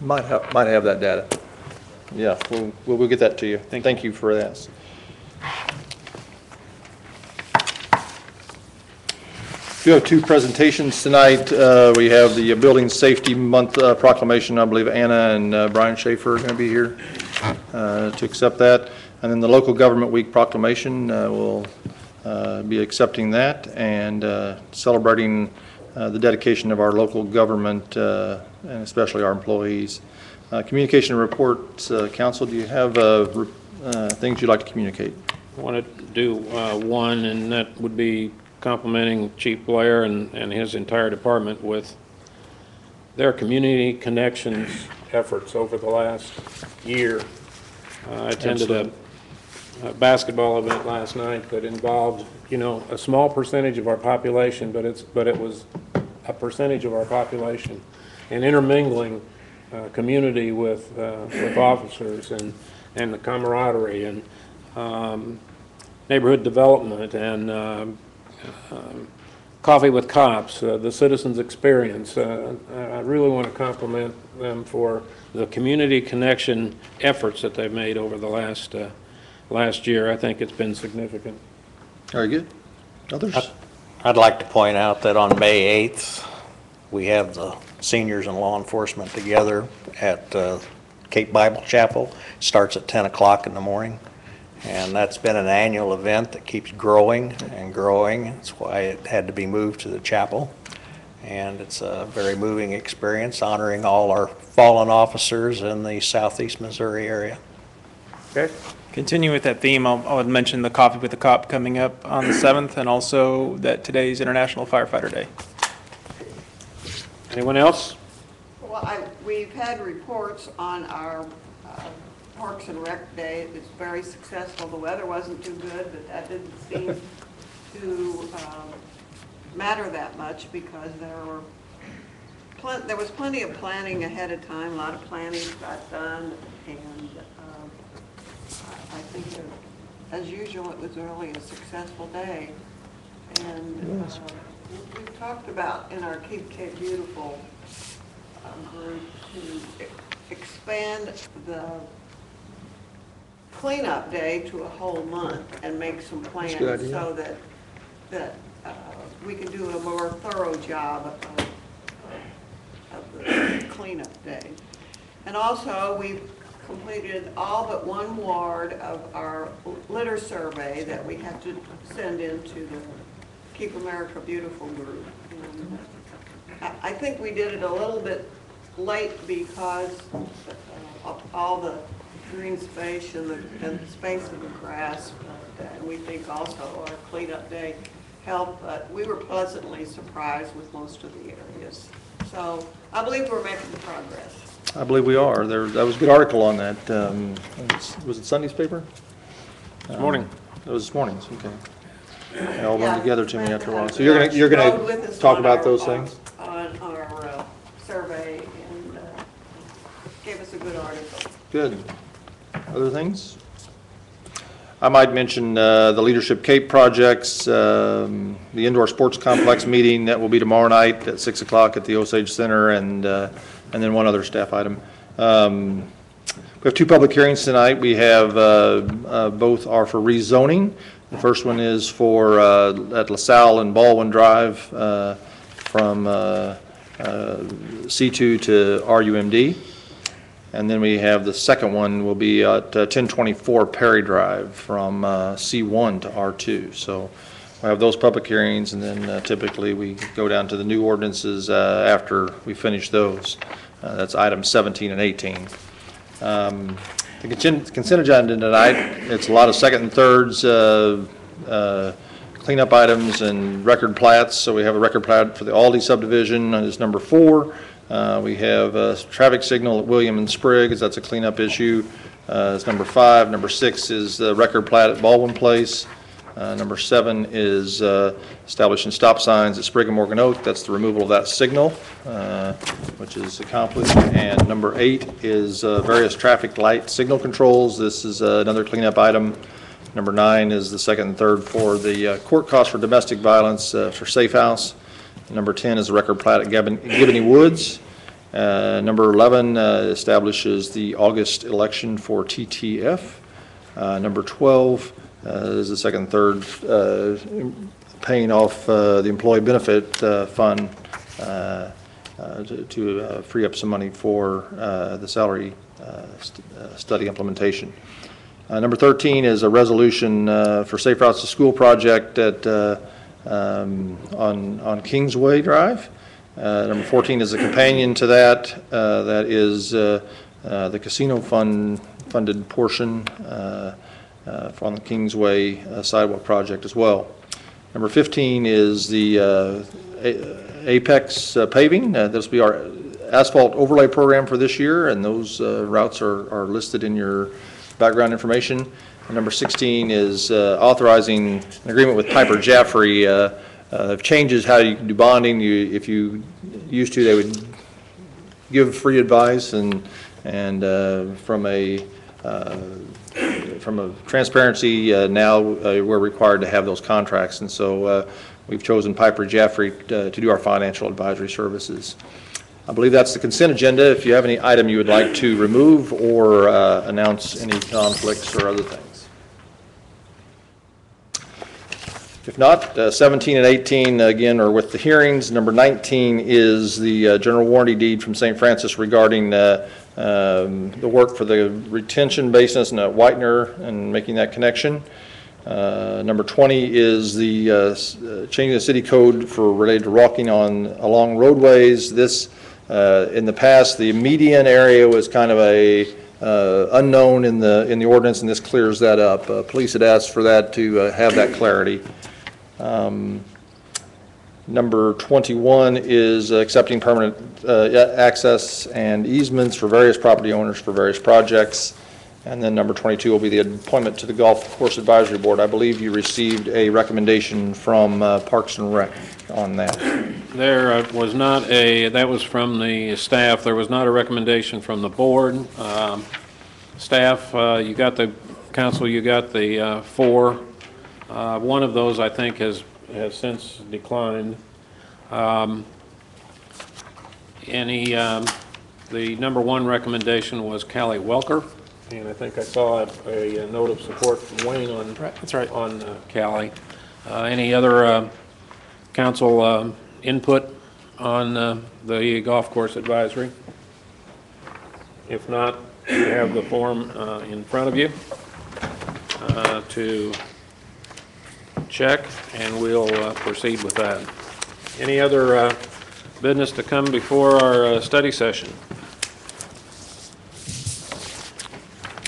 might have that data. Yeah, we'll get that to you. Thank you for that. We have 2 presentations tonight. We have the Building Safety Month proclamation. I believe Anna and Brian Schaefer are going to be here to accept that. And then the Local Government Week proclamation, we'll be accepting that and celebrating the dedication of our local government and especially our employees. Communication reports, Council, do you have things you'd like to communicate? I want to do one, and that would be complimenting Chief Blair and his entire department with their community connections efforts over the last year. I attended basketball event last night that involved, you know, a small percentage of our population, but it was a percentage of our population, and intermingling community with officers and the camaraderie and neighborhood development and coffee with cops, the citizens' experience. I really want to compliment them for the community connection efforts that they've made over the last year. I think it's been significant. Very good. Others? I'd like to point out that on May 8th, we have the seniors and law enforcement together at Cape Bible Chapel. Starts at 10 o'clock in the morning. And that's been an annual event that keeps growing and growing. That's why it had to be moved to the chapel. And it's a very moving experience, honoring all our fallen officers in the southeast Missouri area. Okay. Continue with that theme, I would mention the Coffee with the Cop coming up on the 7th, and also that today's International Firefighter Day. Anyone else? Well, we've had reports on our Parks and Rec Day. It's very successful. The weather wasn't too good, but that didn't seem to matter that much because there was plenty of planning ahead of time. A lot of planning got done, and I think that, as usual, it was really a successful day. And we've talked about in our Keep Cape Beautiful group to expand the cleanup day to a whole month and make some plans so that we can do a more thorough job of the cleanup day. And also, we've completed all but one ward of our litter survey that we have to send into the Keep America Beautiful group. And I think we did it a little bit late because of all the green space and the space of the grass, and we think also our cleanup day helped, but we were pleasantly surprised with most of the areas. So I believe we're making progress. I believe we are. That was a good article on that. Was it Sunday's paper? This morning. It was this morning's, okay. They all run together to me after a while. So you're gonna talk about those things? On our survey, and gave us a good article. Good. Other things? I might mention the Leadership Cape projects, the indoor sports complex meeting that will be tomorrow night at 6 o'clock at the Osage Center, and then one other staff item. We have two public hearings tonight. We have both are for rezoning. The first one is for at LaSalle and Baldwin Drive from C2 to RUMD. And then we have the second one will be at 1024 Perry Drive from C1 to R2. So we have those public hearings, and then typically we go down to the new ordinances after we finish those. That's items 17 and 18. The consent agenda tonight, it's a lot of second and thirds, cleanup items and record plats. So we have a record plat for the Aldi subdivision is number 4. We have a traffic signal at William and Spriggs. That's a cleanup issue. It's number 5. Number 6 is the record plat at Baldwin Place. Number 7 is establishing stop signs at Sprigg and Morgan Oak. That's the removal of that signal, which is accomplished. And number 8 is various traffic light signal controls. This is another cleanup item. Number 9 is the second and third for the court costs for domestic violence for Safe House. Number 10 is the record plat at Giboney Woods. Number 11 establishes the August election for TTF. Number 12 is the second and third paying off the employee benefit fund to free up some money for the salary study implementation. Number 13 is a resolution for Safe Routes to School project at on Kingsway Drive. Number 14 is a companion to that. That is the casino funded portion from the Kingsway sidewalk project as well. Number 15 is the Apex paving. This will be our asphalt overlay program for this year, and those routes are listed in your background information. Number 16 is authorizing an agreement with Piper Jaffray. Changes how you can do bonding. If you used to, they would give free advice, and from a transparency, now we're required to have those contracts, and so we've chosen Piper Jaffray to do our financial advisory services. I believe that's the consent agenda. If you have any item you would like to remove or announce any conflicts or other things. If not, 17 and 18, again, are with the hearings. Number 19 is the general warranty deed from St. Francis regarding the work for the retention basins at Whitener and making that connection. Number 20 is the changing the city code for related to walking along roadways. This, in the past, the median area was kind of a unknown in the ordinance, and this clears that up. Police had asked for that to have that clarity. Number 21 is accepting permanent access and easements for various property owners for various projects. And then number 22 will be the appointment to the Golf Course Advisory Board. I believe you received a recommendation from Parks and Rec on that. There was not that was from the staff. There was not a recommendation from the board. Staff, you got the council, you got the 4. One of those, I think, has since declined. The number 1 recommendation was Callie Welker, and I think I saw a note of support from Wayne on that's right. on Callie. Any other council input on the golf course advisory? If not, you have the form in front of you to check, and we'll proceed with that. Any other business to come before our study session?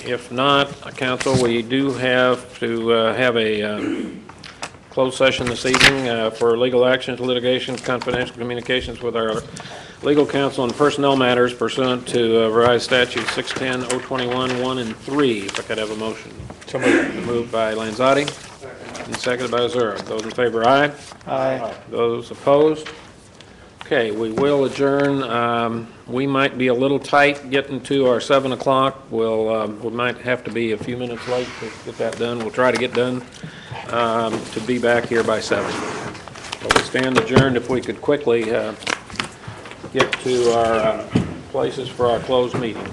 If not, council, we do have to have a closed session this evening for legal actions, litigation, confidential communications with our legal counsel and personnel matters pursuant to revised statute 610-021, 1 and 3. If I could have a motion. So moved by Lanzotti. And seconded by Zura. Those in favor, aye. Aye. Those opposed? Okay, we will adjourn. We might be a little tight getting to our 7 o'clock. We might have to be a few minutes late to get that done. We'll try to get done to be back here by 7. But we stand adjourned. If we could quickly get to our places for our closed meeting.